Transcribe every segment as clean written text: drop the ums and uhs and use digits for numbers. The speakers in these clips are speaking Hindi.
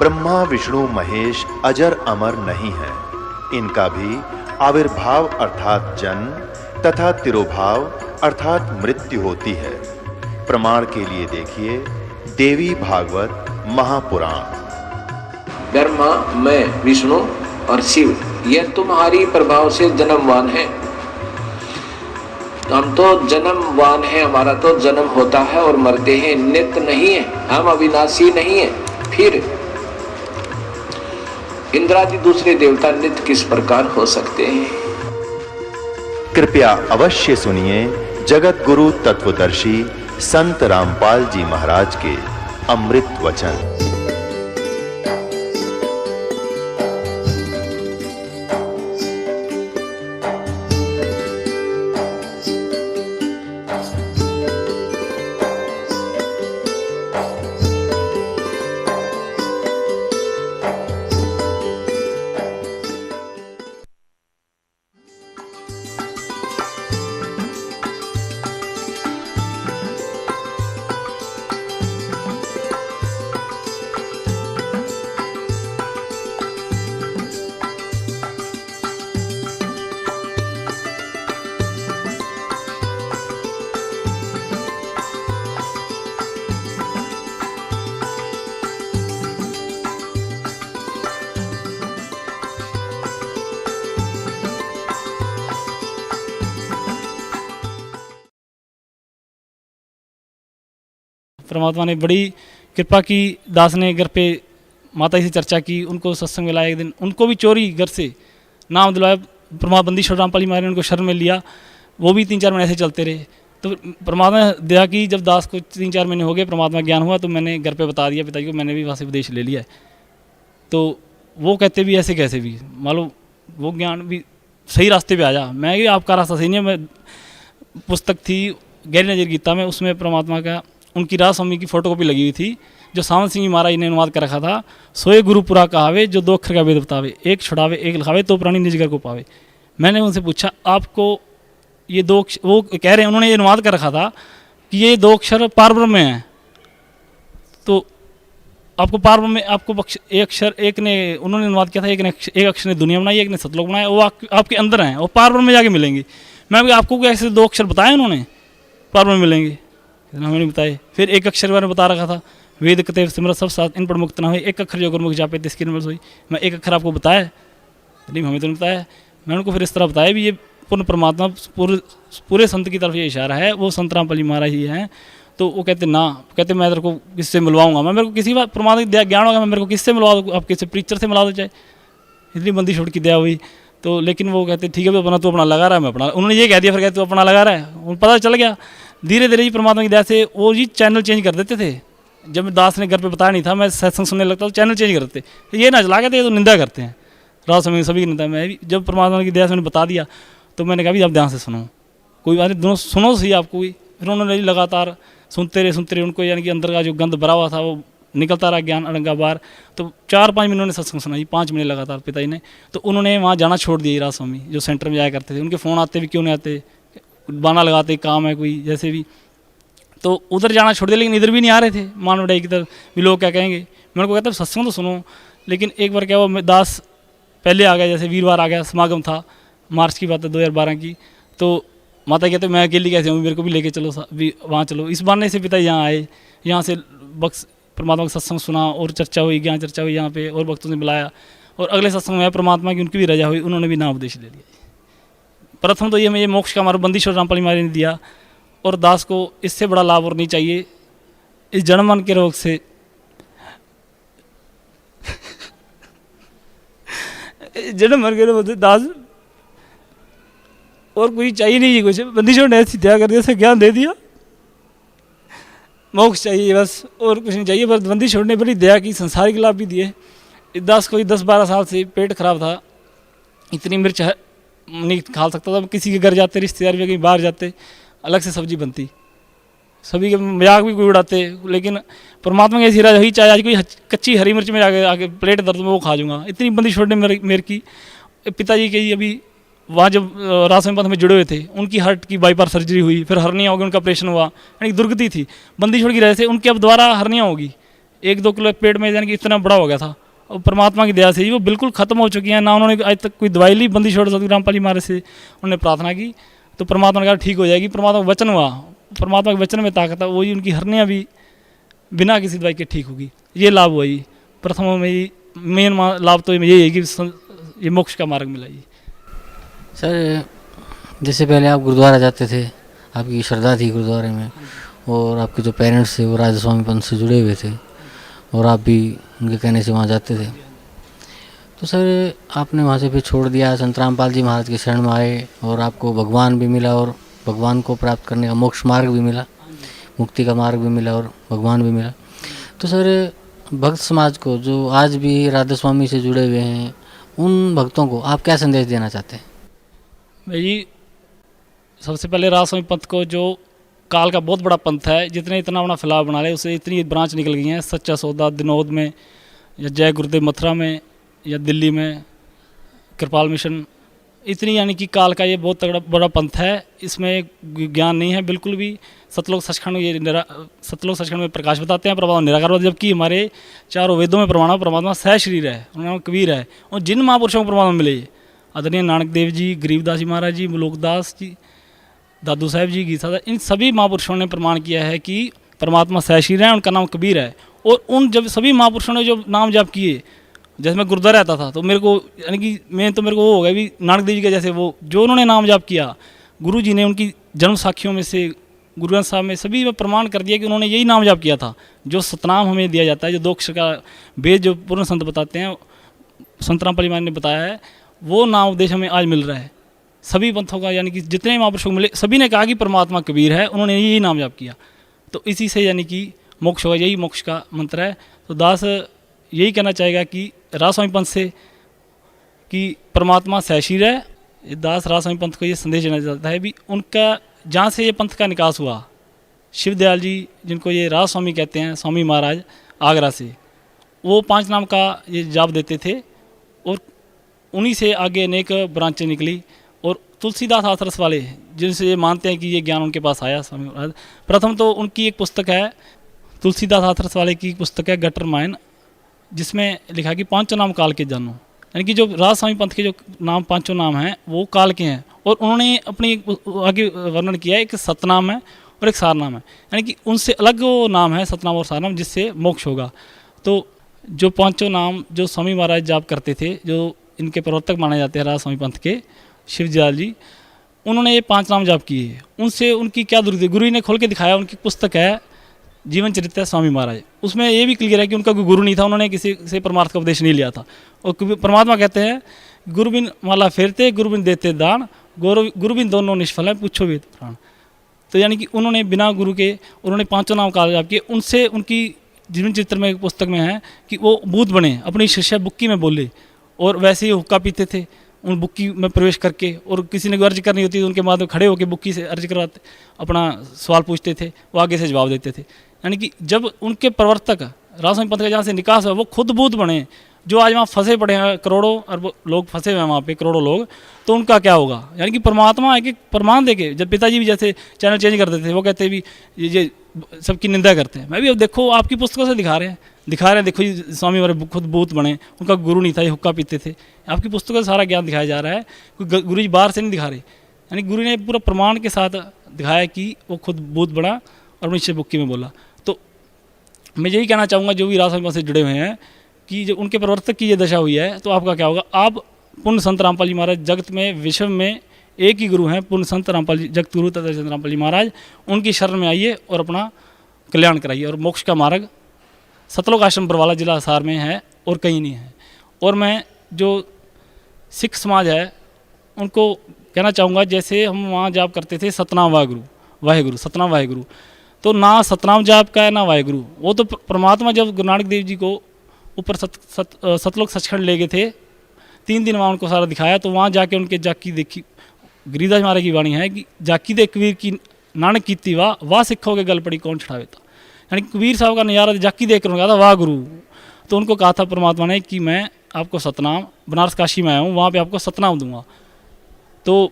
ब्रह्मा विष्णु महेश अजर अमर नहीं है। इनका भी आविर्भाव अर्थात जन्म तथा तिरोभाव अर्थात मृत्यु होती है। प्रमाण के लिए देखिए देवी भागवत महापुराण। ब्रह्मा, मैं, विष्णु और शिव ये तुम्हारी प्रभाव से जन्मवान है। हम तो जन्मवान है, हमारा तो जन्म होता है और मरते हैं, नित्य नहीं है, हम अविनाशी नहीं है। फिर इंद्रादि दूसरे देवता नित्य किस प्रकार हो सकते हैं? कृपया अवश्य सुनिए जगत गुरु तत्वदर्शी संत रामपाल जी महाराज के अमृत वचन। परमात्मा ने बड़ी कृपा की। दास ने घर पे माता जी से चर्चा की, उनको सत्संग में लाया। एक दिन उनको भी चोरी घर से नाम दिलवाया। परमात्मा बंदीश्वर रामपाल जी महाराज ने उनको शरण में लिया। वो भी 3-4 महीने ऐसे चलते रहे। तो परमात्मा ने दया की, जब दास को 3-4 महीने हो गए, परमात्मा ज्ञान हुआ, तो मैंने घर पे बता दिया पिताजी को, मैंने भी वहाँ से उपदेश ले लिया है। तो वो कहते भी ऐसे कैसे भी, मान लो वो ज्ञान भी सही रास्ते पे आ जा। मैं कि आपका रास्ता सही नहीं है। मैं पुस्तक थी गहरी नजर गीता में, उसमें परमात्मा का उनकी राज स्वामी की फोटोकॉपी लगी हुई थी, जो सावन सिंह महाराज ने अनुवाद कर रखा था। सोए गुरुपुरा कहावे, जो 2 अक्षर का वेद बतावे, एक छुड़ावे एक लिखावे, तो प्राणी निज घर को पावे। मैंने उनसे पूछा, आपको ये 2 वो कह रहे हैं, उन्होंने ये अनुवाद कर रखा था कि ये 2 अक्षर पारब्रह्म में हैं, तो आपको पारब्रह्म में आपको एक अक्षर, एक ने उन्होंने अनुवाद किया था, एक अक्षर ने दुनिया बनाई, एक ने सतलोक बनाया, वो आपके अंदर हैं, वो पारब्रह्म में जाके मिलेंगे। मैं आपको ऐसे 2 अक्षर बताए उन्होंने पारब्रह्म में मिलेंगे, हमें नहीं बताए। फिर एक अक्षर मैंने बता रखा था, वेद कते सिमरत सब साथ, इन पर मुक्त ना हुई, एक अक्षर जो गुरमुख जापे तिसकी नंबर सोई। मैं एक अक्षर आपको बताया नहीं, हमें तो नहीं बताया। मैंने उनको फिर इस तरह बताया भी ये पूर्ण परमात्मा पूरे संत की तरफ ये इशारा है, वो संत रामपाल जी महाराज ही हैं। तो वो कहते ना, कहते मैं तेरे को किससे मिलवाऊंगा, मैं मेरे को किसी बात परमात्मा की ज्ञान होगा, मैं मेरे को किससे मिलवा दूँ, आप किसी प्रीचर से मिला दो चाहे। इतनी बंदी छोड़ की दया हुई। तो लेकिन वो कहते ठीक है तो अपना लगा रहा है, मैं अपना, उन्होंने ये कह दिया, फिर कहते तू अपना लगा रहा है। उन्हें पता चल गया। धीरे धीरे जी परमात्मा की दया से वो जी चैनल चेंज कर देते थे। जब दास ने घर पे बताया नहीं था, मैं सत्संग सुनने लगता तो चैनल चेंज कर देते। ये ना चला कहते, ये तो निंदा करते हैं, रात समय सभी की निंदा। मैं भी जब परमात्मा की दया से मैंने बता दिया, तो मैंने कहा भी आप ध्यान से सुनो, कोई बात नहीं, दोनों सुनो सही आपको भी। फिर उन्होंने लगातार सुनते रहे उनको, यानी कि अंदर का जो गंध भरा हुआ था वो निकलता रहा, ज्ञान अड़ंगा बार। तो 4-5 महीने उन्होंने सत्संग सुनाई, 5 महीने लगातार पिताजी ने। तो उन्होंने वहाँ जाना छोड़ दिया। राज स्वामी जो सेंटर में जाया करते थे, उनके फ़ोन आते भी, क्यों नहीं आते, बाना लगाते, काम है कोई जैसे भी, तो उधर जाना छोड़ दिया। लेकिन इधर भी नहीं आ रहे थे, मान बढ़ाई की तरफ भी, लोग क्या कहेंगे। मेरे को कहता सत्संग तो सुनो। लेकिन एक बार क्या हुआ, दास पहले आ गया, जैसे वीरवार आ गया, समागम था, मार्च की बात है 2012 की। तो माता कहते मैं अकेली कैसे हूँ, मेरे को भी लेके चलो वहाँ चलो। इस बहाने से पिता यहाँ आए, यहाँ से बक्स परमात्मा का सत्संग सुना और चर्चा हुई, ज्ञान चर्चा हुई यहाँ पे, और भक्तों ने बुलाया। और अगले सत्संग में परमात्मा की उनकी भी रजा हुई, उन्होंने भी नाम उपदेश ले लिया। प्रथम तो ये मोक्ष का हमारा बंदीश्वर रामपाल महाराज ने दिया, और दास को इससे बड़ा लाभ और नहीं चाहिए। इस जन्म मन के रोग से जन्म मन के रोग से दास और कुछ चाहिए नहीं, कुछ बंदीश्वर ने ऐसी दया कर दिया, ऐसा ज्ञान दे दिया, मोक्ष चाहिए बस, और कुछ नहीं चाहिए। बस बंदीश्वर ने बड़ी दया की, संसारिक लाभ भी दिए। दास को 10-12 साल से पेट खराब था, इतनी मिर्च नहीं खा सकता था। किसी के घर जाते, रिश्तेदार भी कहीं बाहर जाते, अलग से सब्जी बनती, सभी के मजाक भी कोई उड़ाते। लेकिन परमात्मा की ऐसी राज हुई, चाहे आज कोई कच्ची हरी मिर्च में आगे प्लेट दर्द में वो खा जाऊँगा, इतनी बंदी छोड़ने मेरे की। पिताजी के अभी वहाँ जब राशन पंथ में जुड़े हुए थे, उनकी हार्ट की बाईपास सर्जरी हुई, फिर हर्निया होगी, उनका ऑपरेशन हुआ, यानी दुर्गति थी। बंदी छोड़ की वजह से उनकी अब दोबारा हर्निया होगी, 1-2 किलो पेट में यानी कि इतना बड़ा हो गया था। और परमात्मा की दया से ही वो बिल्कुल ख़त्म हो चुकी हैं, ना उन्होंने आज तक कोई दवाई ली। बंदी छोड़ सतगुरु रामपाल जी महाराज से उन्होंने प्रार्थना की तो परमात्मा ने कहा ठीक हो जाएगी। परमात्मा का वचन हुआ, परमात्मा के वचन में ताकत है, वही उनकी हरनियाँ भी बिना किसी दवाई के ठीक होगी। ये लाभ हुआ ही प्रथम में ही, मेन लाभ तो यही है कि ये मोक्ष का मार्ग मिला जी। सर जैसे पहले आप गुरुद्वारा जाते थे, आपकी श्रद्धा थी गुरुद्वारे में, और आपके जो पेरेंट्स थे वो राधा स्वामी पंथ से जुड़े हुए थे और आप भी उनके कहने से वहाँ जाते थे, तो सर आपने वहाँ से फिर छोड़ दिया, संत रामपाल जी महाराज के शरण में आए और आपको भगवान भी मिला और भगवान को प्राप्त करने का मोक्ष मार्ग भी मिला, मुक्ति का मार्ग भी मिला और भगवान भी मिला। तो सर भक्त समाज को जो आज भी राधा स्वामी से जुड़े हुए हैं, उन भक्तों को आप क्या संदेश देना चाहते हैं? भाई सबसे पहले राधा स्वामी पंथ को, जो काल का बहुत बड़ा पंथ है, जितने इतना बड़ा फैलाव बना रहे उससे इतनी ब्रांच निकल गई हैं। सच्चा सौदा दिनोद में, या जय गुरुदेव मथुरा में, या दिल्ली में कृपाल मिशन, इतनी यानी कि काल का ये बहुत तगड़ा बड़ा पंथ है। इसमें ज्ञान नहीं है बिल्कुल भी। सतलोक सचखंड, ये सतलोक सचखंड में प्रकाश बताते हैं, परमात्मा निराकार, जबकि हमारे चारों वेदों में प्रमाण परमात्मा सह शरीर है, उनका नाम कबीर है। और जिन महापुरुषों को परमात्मा मिले, आदरणीय नानक देव जी, गरीबदास जी महाराज जी, मुलोकदास जी, दादू साहब जी, गीता साहब, इन सभी महापुरुषों ने प्रमाण किया है कि परमात्मा सह शरीर है, उनका नाम कबीर है। और उन जब सभी महापुरुषों ने जो नाम जाप किए, जैसे मैं गुरुद्वारा रहता था तो मेरे को यानी कि मेरे को वो हो गया भी नानक देव जी का, जैसे वो जो उन्होंने नाम जाप किया, गुरु जी ने उनकी जन्म साखियों में से, गुरु ग्रंथ साहब में सभी में प्रमाण कर दिया कि उन्होंने यही नाम जाप किया था। जो सतनाम हमें दिया जाता है, जो 2 अक्षर का वेद जो पूर्ण संत बताते हैं, संत रामपाल जी महाराज ने बताया है, वो नाम उपदेश हमें आज मिल रहा है सभी पंथों का। यानी कि जितने महापुरुषों को मिले सभी ने कहा कि परमात्मा कबीर है, उन्होंने यही नाम जाप किया। तो इसी से यानी कि मोक्ष होगा, यही मोक्ष का मंत्र है। तो दास यही कहना चाहेगा कि राधा स्वामी पंथ से कि परमात्मा सहशीर है। दास राधा स्वामी पंथ को ये संदेश देना चाहता है भी उनका जहाँ से ये पंथ का निकास हुआ, शिव दयाल जी जिनको ये राधा स्वामी कहते हैं, स्वामी महाराज आगरा से, वो 5 नाम का ये जाप देते थे और उन्हीं से आगे अनेक ब्रांचें निकली। और तुलसीदास हाथरस वाले जिनसे ये मानते हैं कि ये ज्ञान उनके पास आया स्वामी महाराज, प्रथम तो उनकी एक पुस्तक है, तुलसीदास हाथरस वाले की पुस्तक है गटर मायन, जिसमें लिखा कि 5 नाम काल के जानो। यानी कि जो राधा स्वामी पंथ के जो नाम 5 नाम हैं वो काल के हैं। और उन्होंने अपनी आगे वर्णन किया है, एक सतनाम है और एक सारनाम है, यानी कि उनसे अलग वो नाम है सतनाम और सारनाम, जिससे मोक्ष होगा। तो जो 5 नाम जो स्वामी महाराज जाप करते थे, जो इनके प्रवर्तक माने जाते हैं राधा स्वामी पंथ के, शिवदयाल जी, उन्होंने ये 5 नाम जाप किए। उनसे उनकी क्या दूरी थी, गुरु जी ने खोल के दिखाया, उनकी पुस्तक है जीवन चरित्र स्वामी महाराज, उसमें ये भी क्लियर है कि उनका कोई गुरु नहीं था, उन्होंने किसी से परमार्थ का उपदेश नहीं लिया था। और परमात्मा कहते हैं गुरु बिन माला फेरते, गुरु बिन देते दान, गुरु बिन दोनों निष्फल है, पूछो भी प्राण। तो यानी कि उन्होंने बिना गुरु के उन्होंने 5 नाम काल जाप किए। उनसे उनकी जीवन चरित्र में एक पुस्तक में है कि वो भूत बने, अपनी शिष्या बुक्की में बोले, और वैसे ही हुक्का पीते थे उन बुक्की में प्रवेश करके, और किसी ने अर्ज करनी होती तो उनके बाद खड़े होकर बुक्की से अर्ज करवाते, अपना सवाल पूछते थे, वो आगे से जवाब देते थे। यानी कि जब उनके प्रवर्तक राधा स्वामी पंथ का जहाँ से निकास हुआ, वो खुद भूत बने, जो आज वहाँ फंसे पड़े हैं, करोड़ों अरबों लोग फंसे हुए हैं वहाँ पे, करोड़ों लोग, तो उनका क्या होगा। यानी कि परमात्मा एक प्रमाण देके, जब पिताजी भी जैसे चैनल चेंज कर देते थे, वो कहते भी ये सबकी निंदा करते हैं, मैं भी अब देखो आपकी पुस्तकों से दिखा रहे हैं, देखो ये स्वामी हमारे खुद भूत बने, उनका गुरु नहीं था, ये हुक्का पीते थे। आपकी पुस्तकों से सारा ज्ञान दिखाया जा रहा है, कोई गुरु जी बाहर से नहीं दिखा रहे। यानी गुरु ने पूरा प्रमाण के साथ दिखाया कि वो खुद भूत बना और नीचे बुक्की में बोला। तो मैं यही कहना चाहूँगा जो भी राधा स्वामी से जुड़े हुए हैं कि जब उनके प्रवर्तक की ये दशा हुई है, तो आपका क्या होगा। आप पूर्ण संत रामपाल जी महाराज जगत में विश्व में एक ही गुरु हैं, पूर्ण संत रामपाल जी, जगत गुरु तथा संत रामपाल जी महाराज, उनकी शरण में आइए और अपना कल्याण कराइए। और मोक्ष का मार्ग सतलोक आश्रम बरवाला जिला हिसार में है और कहीं नहीं है। और मैं जो सिख समाज है उनको कहना चाहूँगा, जैसे हम वहाँ जाप करते थे सतनाम वाहेगुरु सतनाम वाहेगुरु, तो ना सतनाम जाप का है ना वाहेगुरु। वो तो परमात्मा जब गुरु नानक देव जी को ऊपर सतलोक सचखंड ले गए थे, 3 दिन वहाँ उनको सारा दिखाया, तो वहाँ जाके उनके जाकी देखी, गिरिदास महाराज की वाणी है कि जाकी दे कबीर की नानक कीती वाह सिखों के गल पड़ी कौन चढ़ावे था। यानी कबीर साहब का नज़ारा जाकी देख कर कहा था वाह गुरु। तो उनको कहा था परमात्मा ने कि मैं आपको सतनाम, बनारस काशी में आया हूँ, वहाँ पे आपको सतनाम दूंगा। तो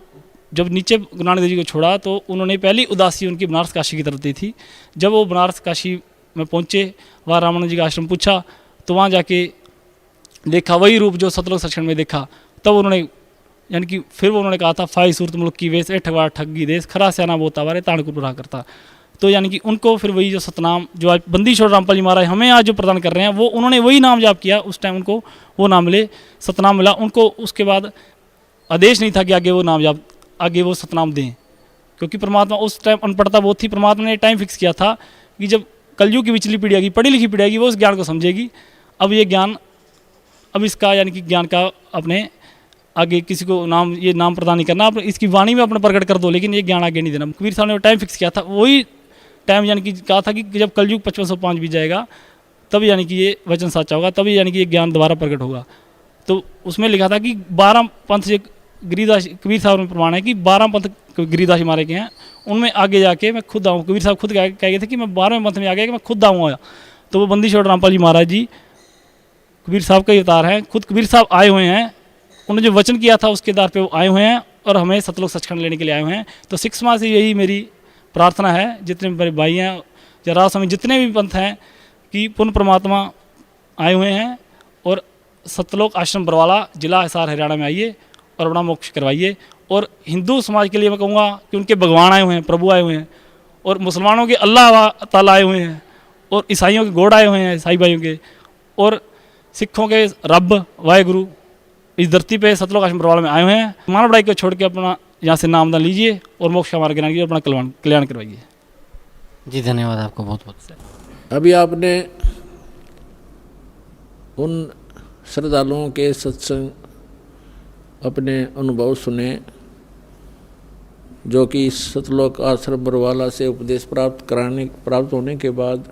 जब नीचे गुरु नानक देव जी को छोड़ा, तो उन्होंने पहली उदासी उनकी बनारस काशी की तरफ दी थी। जब वो बनारस काशी में पहुँचे, वहाँ रामानंद जी का आश्रम पूछा, तो वहाँ जाके देखा वही रूप जो सतलोक सचखंड में देखा। तब उन्होंने यानी कि फिर वो उन्होंने कहा था, फाई सूरत मुल्क की वेश ए ठगवार ठगी देश खरा स्याना बोता वारे ताण को बुरा करता। तो यानी कि उनको फिर वही जो सतनाम जो आज बंदी छोड़ रामपाल जी महाराज हमें आज जो प्रदान कर रहे हैं, वो उन्होंने वही नाम जाप किया, उस टाइम उनको वो नाम मिले, सतनाम मिला उनको। उसके बाद आदेश नहीं था कि आगे वो नाम जाप आगे वो सतनाम दें, क्योंकि परमात्मा उस टाइम अनपढ़ता बहुत थी। परमात्मा ने टाइम फिक्स किया था कि जब कलयुग की पिछली पीढ़ी आएगी, पढ़ी लिखी पीढ़ी आएगी, वो उस ज्ञान को समझेगी। अब ये ज्ञान अब इसका यानी कि ज्ञान का अपने आगे किसी को नाम ये नाम प्रदान नहीं करना, आप इसकी वाणी में अपने प्रकट कर दो, लेकिन ये ज्ञान आगे नहीं देना। कबीर साहब ने टाइम फिक्स किया था, वही टाइम यानी कि कहा था कि जब कलयुग 5505 भी जाएगा तब यानी कि ये वचन साचा होगा, तभी यानी कि ये ज्ञान दोबारा प्रकट होगा। तो उसमें लिखा था कि 12 पंथ से गिरिदास कबीर साहब में प्रमाण है कि 12 पंथ गिरिदास मारे के हैं, उनमें आगे जाके मैं खुद आऊँ। कबीर साहब खुद कह गए थे कि मैं 12वें पंथ में आ गया कि मैं खुद आऊँगा। तो वो बंदी छोड़ रामपाल जी महाराज जी कबीर साहब का ही अवतार हैं, खुद कबीर साहब आए हुए हैं, उन्होंने जो वचन किया था उसके आधार पे वो आए हुए हैं और हमें सतलोक सचखंड लेने के लिए आए हुए हैं। तो 6 माह से यही मेरी प्रार्थना है, जितने मेरे भाई हैं या राज स्वामी जितने भी पंथ हैं, कि पूर्ण परमात्मा आए हुए हैं और सतलोक आश्रम बरवाला जिला हिसार हरियाणा में आइए और अपना मोक्ष करवाइए। और हिंदू समाज के लिए मैं कहूँगा कि उनके भगवान आए हुए हैं, प्रभु आए हुए हैं, और मुसलमानों के अल्लाह ताला आए हुए हैं, और ईसाइयों के गॉड आए हुए हैं, ईसाई भाइयों के, और सिखों के रब वाहेगुरु इस धरती पे सतलोक आश्रम बरवाला में आए हुए हैं। मानव बढ़ाई को छोड़ के अपना यहाँ से नामदान लीजिए और मोक्ष का मार्ग गिना लीजिए, अपना कल्याण करवाइए। जी धन्यवाद आपको बहुत बहुत। अभी आपने उन श्रद्धालुओं के सत्संग अपने अनुभव सुने जो कि सतलोक आश्रम बरवाला से उपदेश प्राप्त होने के बाद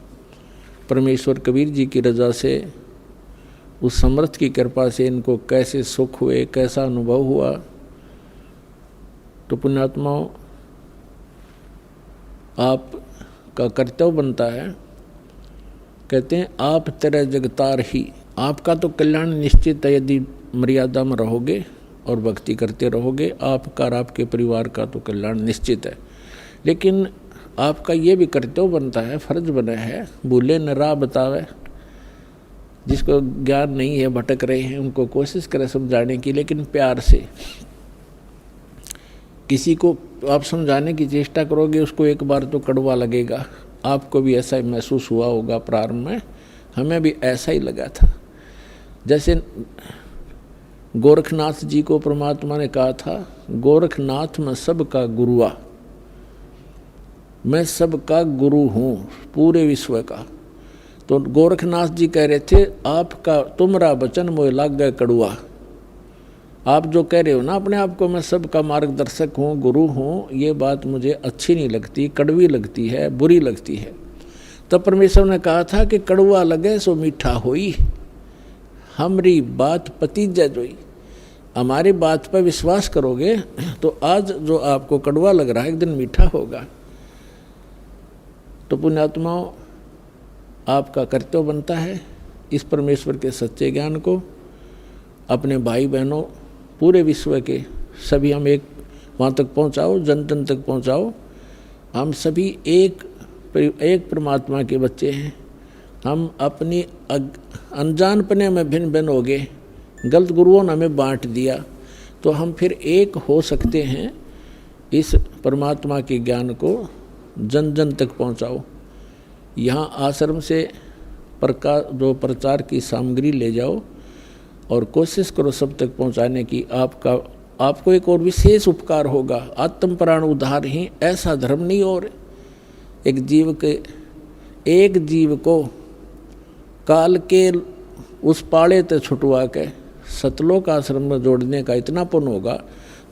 परमेश्वर कबीर जी की रजा से उस समर्थ की कृपा से इनको कैसे सुख हुए, कैसा अनुभव हुआ। तो पुण्यात्माओं, आपका कर्तव्य बनता है, कहते हैं आप तेरे जगतार ही, आपका तो कल्याण निश्चित है यदि मर्यादा में रहोगे और भक्ति करते रहोगे, आपका और आपके परिवार का तो कल्याण निश्चित है। लेकिन आपका ये भी कर्तव्य बनता है, फर्ज बना है, भूले न राह बतावे, जिसको ज्ञान नहीं है, भटक रहे हैं, उनको कोशिश करें समझाने की, लेकिन प्यार से। किसी को आप समझाने की चेष्टा करोगे उसको एक बार तो कड़वा लगेगा। आपको भी ऐसा ही महसूस हुआ होगा प्रारंभ में, हमें भी ऐसा ही लगा था। जैसे गोरखनाथ जी को परमात्मा ने कहा था, गोरखनाथ मैं सबका गुरुआ, मैं सबका गुरु हूँ पूरे विश्व का। तो गोरखनाथ जी कह रहे थे, आपका तुमरा वचन मोह लाग गए कड़ुआ। आप जो कह रहे हो ना अपने आप को मैं सबका मार्गदर्शक हूँ, गुरु हूँ, ये बात मुझे अच्छी नहीं लगती, कड़वी लगती है, बुरी लगती है। तब परमेश्वर ने कहा था कि कड़वा लगे सो मीठा होई, हमारी बात पतीजा जोई। हमारी बात पर विश्वास करोगे तो आज जो आपको कड़वा लग रहा है एक दिन मीठा होगा। तो पुण्यात्माओं, आपका कर्तव्य बनता है इस परमेश्वर के सच्चे ज्ञान को अपने भाई बहनों पूरे विश्व के सभी हम एक वहाँ तक पहुँचाओ, जन जन तक पहुँचाओ। हम सभी एक परमात्मा के बच्चे हैं। हम अपनी अनजानपने में भिन्न भिन्न हो गए, गलत गुरुओं ने हमें बांट दिया, तो हम फिर एक हो सकते हैं। इस परमात्मा के ज्ञान को जन जन तक पहुँचाओ। यहाँ आश्रम से प्रचार की सामग्री ले जाओ और कोशिश करो सब तक पहुँचाने की। आपको एक और विशेष उपकार होगा, आत्म प्राण उद्धार ही, ऐसा धर्म नहीं। और एक जीव को काल के उस पाड़े ते छुटवा के सतलोक आश्रम में जोड़ने का इतना पुण्य होगा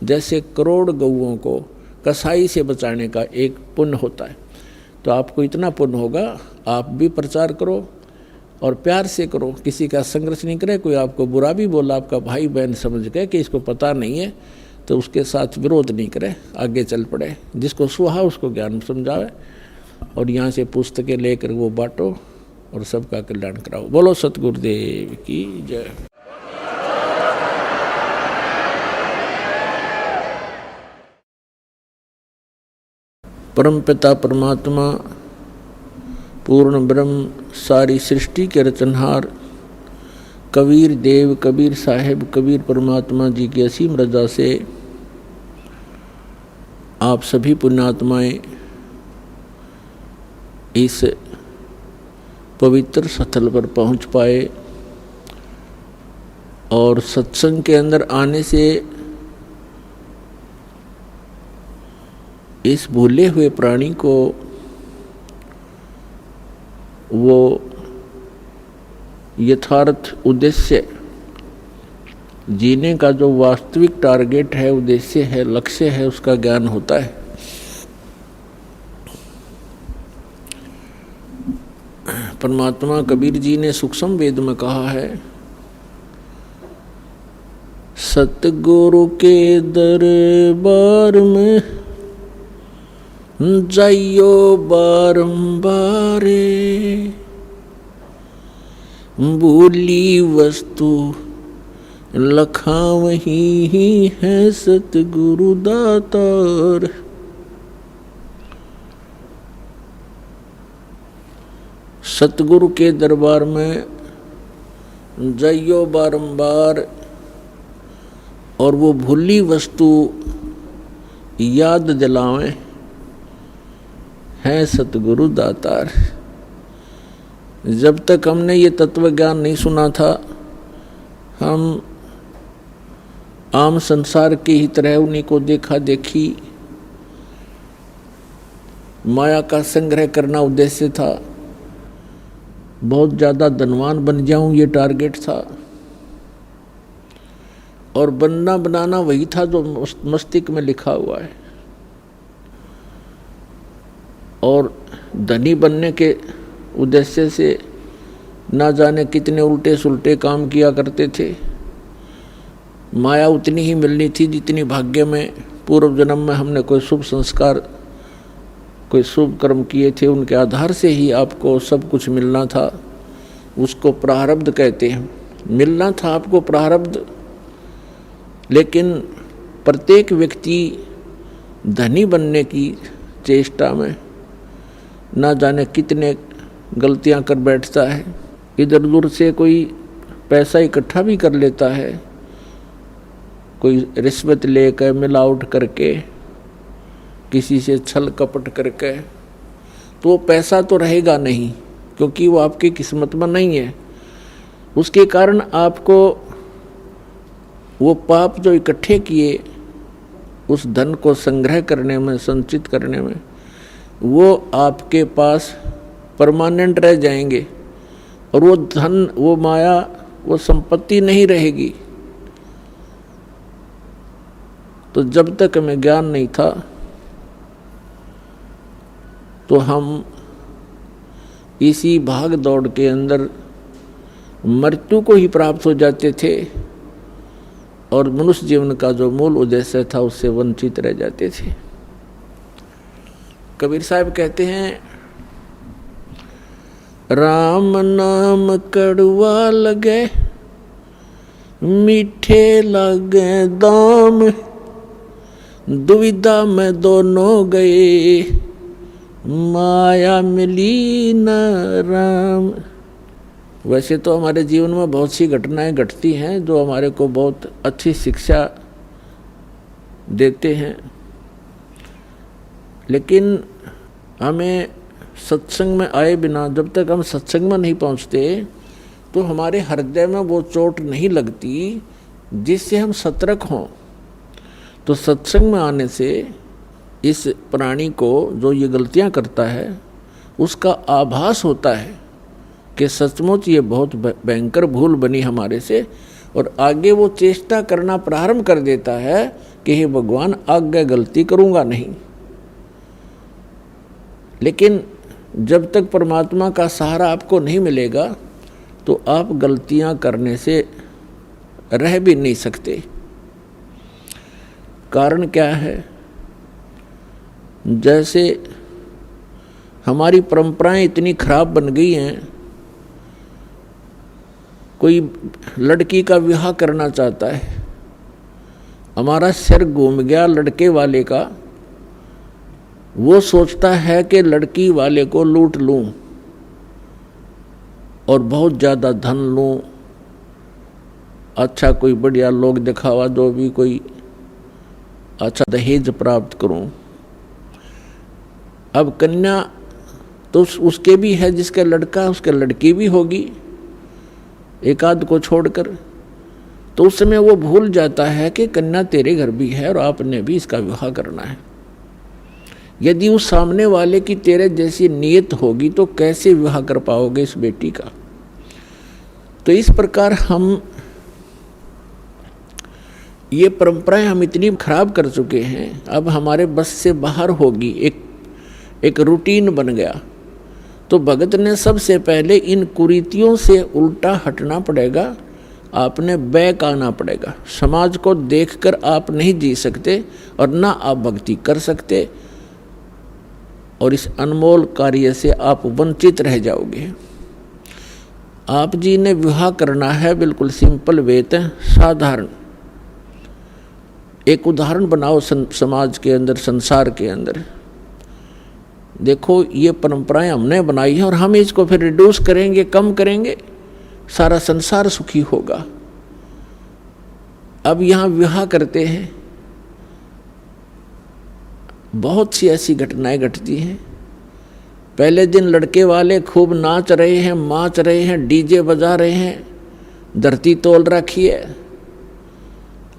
जैसे करोड़ गौओं को कसाई से बचाने का एक पुण्य होता है। तो आपको इतना पुण्य होगा, आप भी प्रचार करो और प्यार से करो, किसी का संघर्ष नहीं करे। कोई आपको बुरा भी बोला, आपका भाई बहन समझ गए कि इसको पता नहीं है, तो उसके साथ विरोध नहीं करे, आगे चल पड़े। जिसको सुहा उसको ज्ञान समझावे और यहाँ से पुस्तकें लेकर वो बांटो और सबका कल्याण कराओ। बोलो सतगुरुदेव की जय। परमपिता परमात्मा पूर्ण ब्रह्म सारी सृष्टि के रचनहार कबीर देव, कबीर साहिब, कबीर परमात्मा जी की असीम रजा से आप सभी पुण्यात्माएं इस पवित्र स्थल पर पहुंच पाए और सत्संग के अंदर आने से इस भूले हुए प्राणी को वो यथार्थ उद्देश्य, जीने का जो वास्तविक टारगेट है, उद्देश्य है, लक्ष्य है, उसका ज्ञान होता है। परमात्मा कबीर जी ने सूक्ष्म वेद में कहा है, सतगुरु के दरबार में जाइयो बारंबारे, भूली वस्तु लखावही ही है सतगुरु दातार। सतगुरु के दरबार में जाइयो बारंबार और वो भूली वस्तु याद दिलावें, है सतगुरु दातार। जब तक हमने ये तत्व ज्ञान नहीं सुना था, हम आम संसार की ही तरह उन्हीं को देखा देखी, माया का संग्रह करना उद्देश्य था, बहुत ज़्यादा धनवान बन जाऊं ये टारगेट था, और बनना बनाना वही था जो मस्तिष्क में लिखा हुआ है। और धनी बनने के उद्देश्य से ना जाने कितने उल्टे सुलटे काम किया करते थे। माया उतनी ही मिलनी थी जितनी भाग्य में पूर्व जन्म में हमने कोई शुभ संस्कार, कोई शुभ कर्म किए थे, उनके आधार से ही आपको सब कुछ मिलना था। उसको प्रारब्ध कहते हैं। मिलना था आपको प्रारब्ध, लेकिन प्रत्येक व्यक्ति धनी बनने की चेष्टा में ना जाने कितने गलतियां कर बैठता है। इधर उधर से कोई पैसा इकट्ठा भी कर लेता है, कोई रिश्वत लेकर, मिलावट करके, किसी से छल कपट करके, तो वो पैसा तो रहेगा नहीं, क्योंकि वो आपकी किस्मत में नहीं है। उसके कारण आपको वो पाप जो इकट्ठे किए, उस धन को संग्रह करने में, संचित करने में, वो आपके पास परमानेंट रह जाएंगे, और वो धन, वो माया, वो संपत्ति नहीं रहेगी। तो जब तक हमें ज्ञान नहीं था तो हम इसी भाग दौड़ के अंदर मृत्यु को ही प्राप्त हो जाते थे, और मनुष्य जीवन का जो मूल उद्देश्य था उससे वंचित रह जाते थे। कबीर साहब कहते हैं, राम नाम कड़वा लगे, मीठे लगे दाम, दुविधा में दोनों गए, माया मिली न राम। वैसे तो हमारे जीवन में बहुत सी घटनाएं घटती हैं जो हमारे को बहुत अच्छी शिक्षा देते हैं, लेकिन हमें सत्संग में आए बिना, जब तक हम सत्संग में नहीं पहुंचते, तो हमारे हृदय में वो चोट नहीं लगती जिससे हम सतर्क हों। तो सत्संग में आने से इस प्राणी को जो ये गलतियां करता है उसका आभास होता है कि सचमुच ये बहुत भयंकर भूल बनी हमारे से, और आगे वो चेष्टा करना प्रारंभ कर देता है कि हे भगवान, आगे गलती करूँगा नहीं। लेकिन जब तक परमात्मा का सहारा आपको नहीं मिलेगा तो आप गलतियां करने से रह भी नहीं सकते। कारण क्या है? जैसे हमारी परंपराएं इतनी खराब बन गई हैं, कोई लड़की का विवाह करना चाहता है, हमारा सिर घूम गया लड़के वाले का, वो सोचता है कि लड़की वाले को लूट लूं, और बहुत ज़्यादा धन लूँ, अच्छा कोई बढ़िया लोग दिखावा दो भी, कोई अच्छा दहेज प्राप्त करूं। अब कन्या तो उसके भी है, जिसका लड़का उसके लड़की भी होगी एक आध को छोड़कर, तो उस समय वो भूल जाता है कि कन्या तेरे घर भी है और आपने भी इसका विवाह करना है। यदि उस सामने वाले की तेरे जैसी नीयत होगी तो कैसे विवाह कर पाओगे इस बेटी का। तो इस प्रकार हम ये परंपराएं हम इतनी खराब कर चुके हैं, अब हमारे बस से बाहर होगी, एक रूटीन बन गया। तो भगत ने सबसे पहले इन कुरीतियों से उल्टा हटना पड़ेगा, आपने बैक आना पड़ेगा। समाज को देखकर आप नहीं जी सकते और ना आप भक्ति कर सकते, और इस अनमोल कार्य से आप वंचित रह जाओगे। आप जी ने विवाह करना है, बिल्कुल सिंपल वेत है, साधारण एक उदाहरण बनाओ समाज के अंदर, संसार के अंदर। देखो ये परंपराएं हमने बनाई हैं और हम इसको फिर रिड्यूस करेंगे, कम करेंगे, सारा संसार सुखी होगा। अब यहाँ विवाह करते हैं, बहुत सी ऐसी घटनाएं घटती हैं। पहले दिन लड़के वाले खूब नाच रहे हैं, माच रहे हैं, डीजे बजा रहे हैं, धरती तोल रखी है।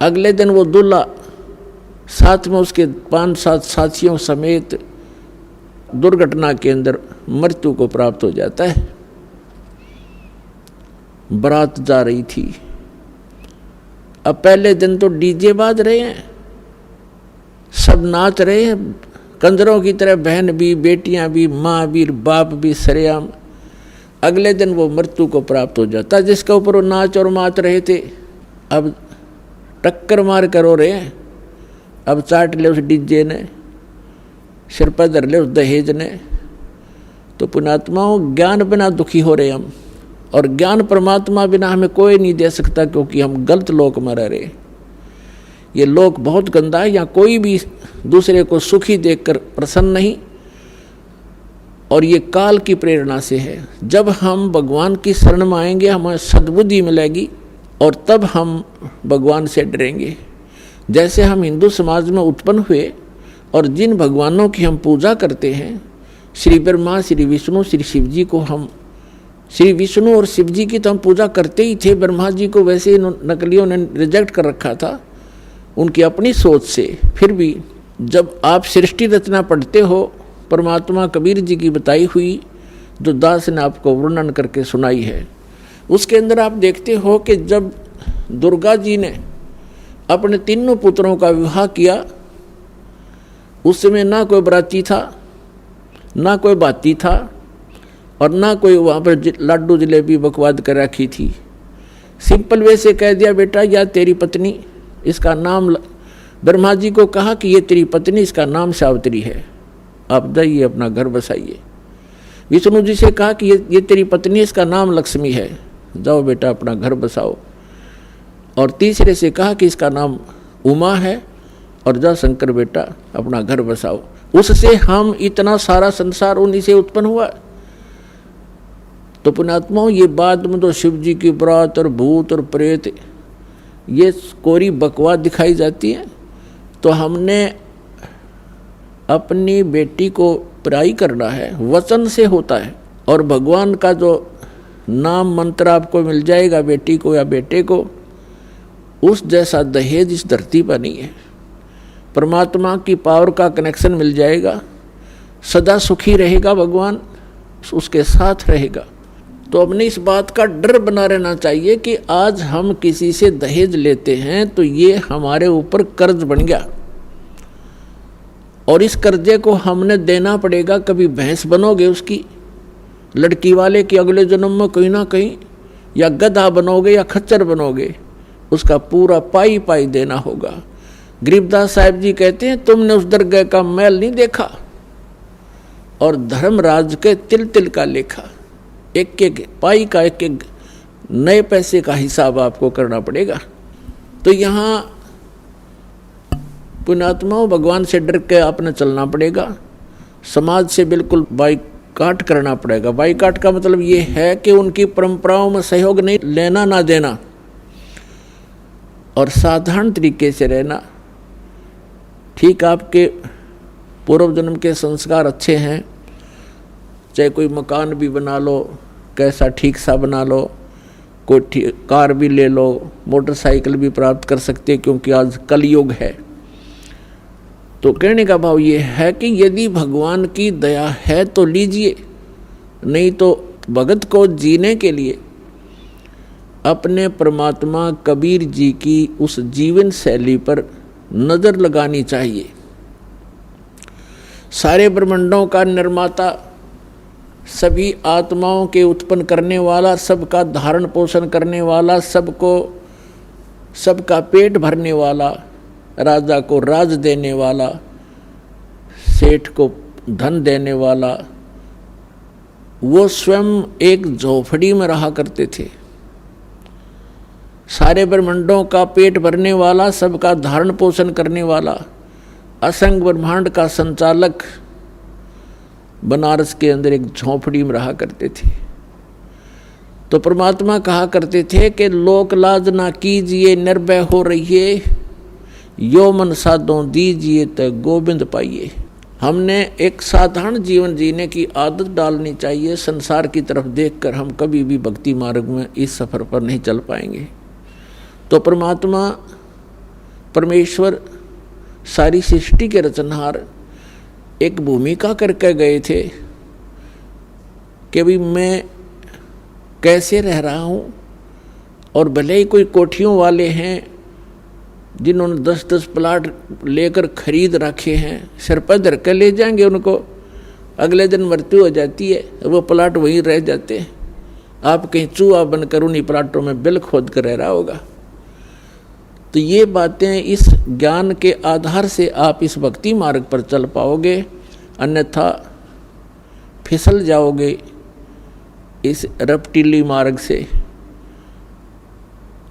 अगले दिन वो दूल्हा साथ में उसके 5-7 साथियों समेत दुर्घटना के अंदर मृत्यु को प्राप्त हो जाता है। बारात जा रही थी, अब पहले दिन तो डीजे बाज रहे हैं, सब नाच रहे हैं कंजरों की तरह, बहन भी, बेटियां भी, माँ भी, बाप भी सरेआम। अगले दिन वो मृत्यु को प्राप्त हो जाता है, जिसके ऊपर वो नाच और माच रहे थे अब टक्कर मार कर रो रहे हैं। अब चाट ले उस डीजे ने, सिर पर धर ले उस दहेज ने। तो पुण्यात्माओं, ज्ञान बिना दुखी हो रहे हम, और ज्ञान परमात्मा बिना हमें कोई नहीं दे सकता, क्योंकि हम गलत लोक में रह रहे। ये लोक बहुत गंदा है, यहाँ कोई भी दूसरे को सुखी देखकर प्रसन्न नहीं, और ये काल की प्रेरणा से है। जब हम भगवान की शरण में आएंगे हमें सद्बुद्धि मिलेगी, और तब हम भगवान से डरेंगे। जैसे हम हिंदू समाज में उत्पन्न हुए और जिन भगवानों की हम पूजा करते हैं, श्री ब्रह्मा, श्री विष्णु, श्री शिव जी को हम, श्री विष्णु और शिव जी की तो हम पूजा करते ही थे। ब्रह्मा जी को वैसे ही नकलियों ने रिजेक्ट कर रखा था उनकी अपनी सोच से। फिर भी जब आप सृष्टि रचना पढ़ते हो, परमात्मा कबीर जी की बताई हुई जो दास ने आपको वर्णन करके सुनाई है, उसके अंदर आप देखते हो कि जब दुर्गा जी ने अपने तीनों पुत्रों का विवाह किया, उस समय ना कोई बराती था, ना कोई बाती था, और ना कोई वहाँ पर लाडू जलेबी बकवाद कर रखी थी। सिंपल वे से कह दिया, बेटा या तेरी पत्नी, इसका नाम, ब्रह्मा जी को कहा कि ये तेरी पत्नी, इसका नाम सावित्री है, आप जाइए अपना घर बसाइए। विष्णु जी से कहा कि ये तेरी पत्नी, इसका नाम लक्ष्मी है, जाओ बेटा अपना घर बसाओ। और तीसरे से कहा कि इसका नाम उमा है, और जा शंकर बेटा अपना घर बसाओ। उससे हम इतना सारा संसार उन्हीं से उत्पन्न हुआ। तो पुण्यात्माओं, ये बाद में तो शिव जी की बरात और भूत और प्रेत, ये कोरी बकवास दिखाई जाती है। तो हमने अपनी बेटी को पराई करना है, वचन से होता है, और भगवान का जो नाम मंत्र आपको मिल जाएगा बेटी को या बेटे को, उस जैसा दहेज इस धरती पर नहीं है। परमात्मा की पावर का कनेक्शन मिल जाएगा, सदा सुखी रहेगा भगवान, उसके साथ रहेगा। तो अपने इस बात का डर बना रहना चाहिए कि आज हम किसी से दहेज लेते हैं तो ये हमारे ऊपर कर्ज बन गया, और इस कर्जे को हमने देना पड़ेगा। कभी भैंस बनोगे उसकी, लड़की वाले की अगले जन्म में कहीं ना कहीं, या गधा बनोगे या खच्चर बनोगे, उसका पूरा पाई पाई देना होगा। गरीबदास साहब जी कहते हैं, तुमने उस दरगाह का मैल नहीं देखा और धर्मराज के तिल तिल का लेखा। एक एक पाई का, एक एक नए पैसे का हिसाब आपको करना पड़ेगा। तो यहाँ पुण्यात्माओं, भगवान से डर के आपने चलना पड़ेगा, समाज से बिल्कुल बाई बाईकाट करना पड़ेगा। बाईकाट का मतलब ये है कि उनकी परंपराओं में सहयोग नहीं लेना, ना देना, और साधारण तरीके से रहना। ठीक आपके पूर्व जन्म के संस्कार अच्छे हैं, चाहे कोई मकान भी बना लो, कैसा ठीक सा बना लो, कोई कार भी ले लो, मोटरसाइकिल भी प्राप्त कर सकते, क्योंकि आज कलयुग है। तो कहने का भाव ये है कि यदि भगवान की दया है तो लीजिए, नहीं तो भगत को जीने के लिए अपने परमात्मा कबीर जी की उस जीवन शैली पर नज़र लगानी चाहिए। सारे ब्रह्मांडों का निर्माता, सभी आत्माओं के उत्पन्न करने वाला, सबका धारण पोषण करने वाला, सबका पेट भरने वाला, राजा को राज देने वाला, सेठ को धन देने वाला, वो स्वयं एक झोपड़ी में रहा करते थे। सारे ब्रह्मांडों का पेट भरने वाला, सबका धारण पोषण करने वाला, असंग ब्रह्मांड का संचालक बनारस के अंदर एक झोपड़ी में रहा करते थे। तो परमात्मा कहा करते थे कि लोक लाज ना कीजिए, निर्भय हो रहिए, यो मन साधो दीजिए तो गोविंद पाइए। हमने एक साधारण जीवन जीने की आदत डालनी चाहिए। संसार की तरफ देखकर हम कभी भी भक्ति मार्ग में इस सफर पर नहीं चल पाएंगे। तो परमात्मा परमेश्वर सारी सृष्टि के रचनहार एक भूमिका करके गए थे कि भाई मैं कैसे रह रहा हूँ। और भले ही कोई कोठियों वाले हैं जिन्होंने 10-10 प्लाट लेकर खरीद रखे हैं, सिर पर धर कर ले जाएंगे उनको, अगले दिन मृत्यु हो जाती है, वो प्लाट वहीं रह जाते हैं। आप कहीं चूहा बनकर उन्हीं प्लाटों में बिल खोद कर रह रहा होगा। तो ये बातें इस ज्ञान के आधार से आप इस भक्ति मार्ग पर चल पाओगे, अन्यथा फिसल जाओगे इस रपटीली मार्ग से।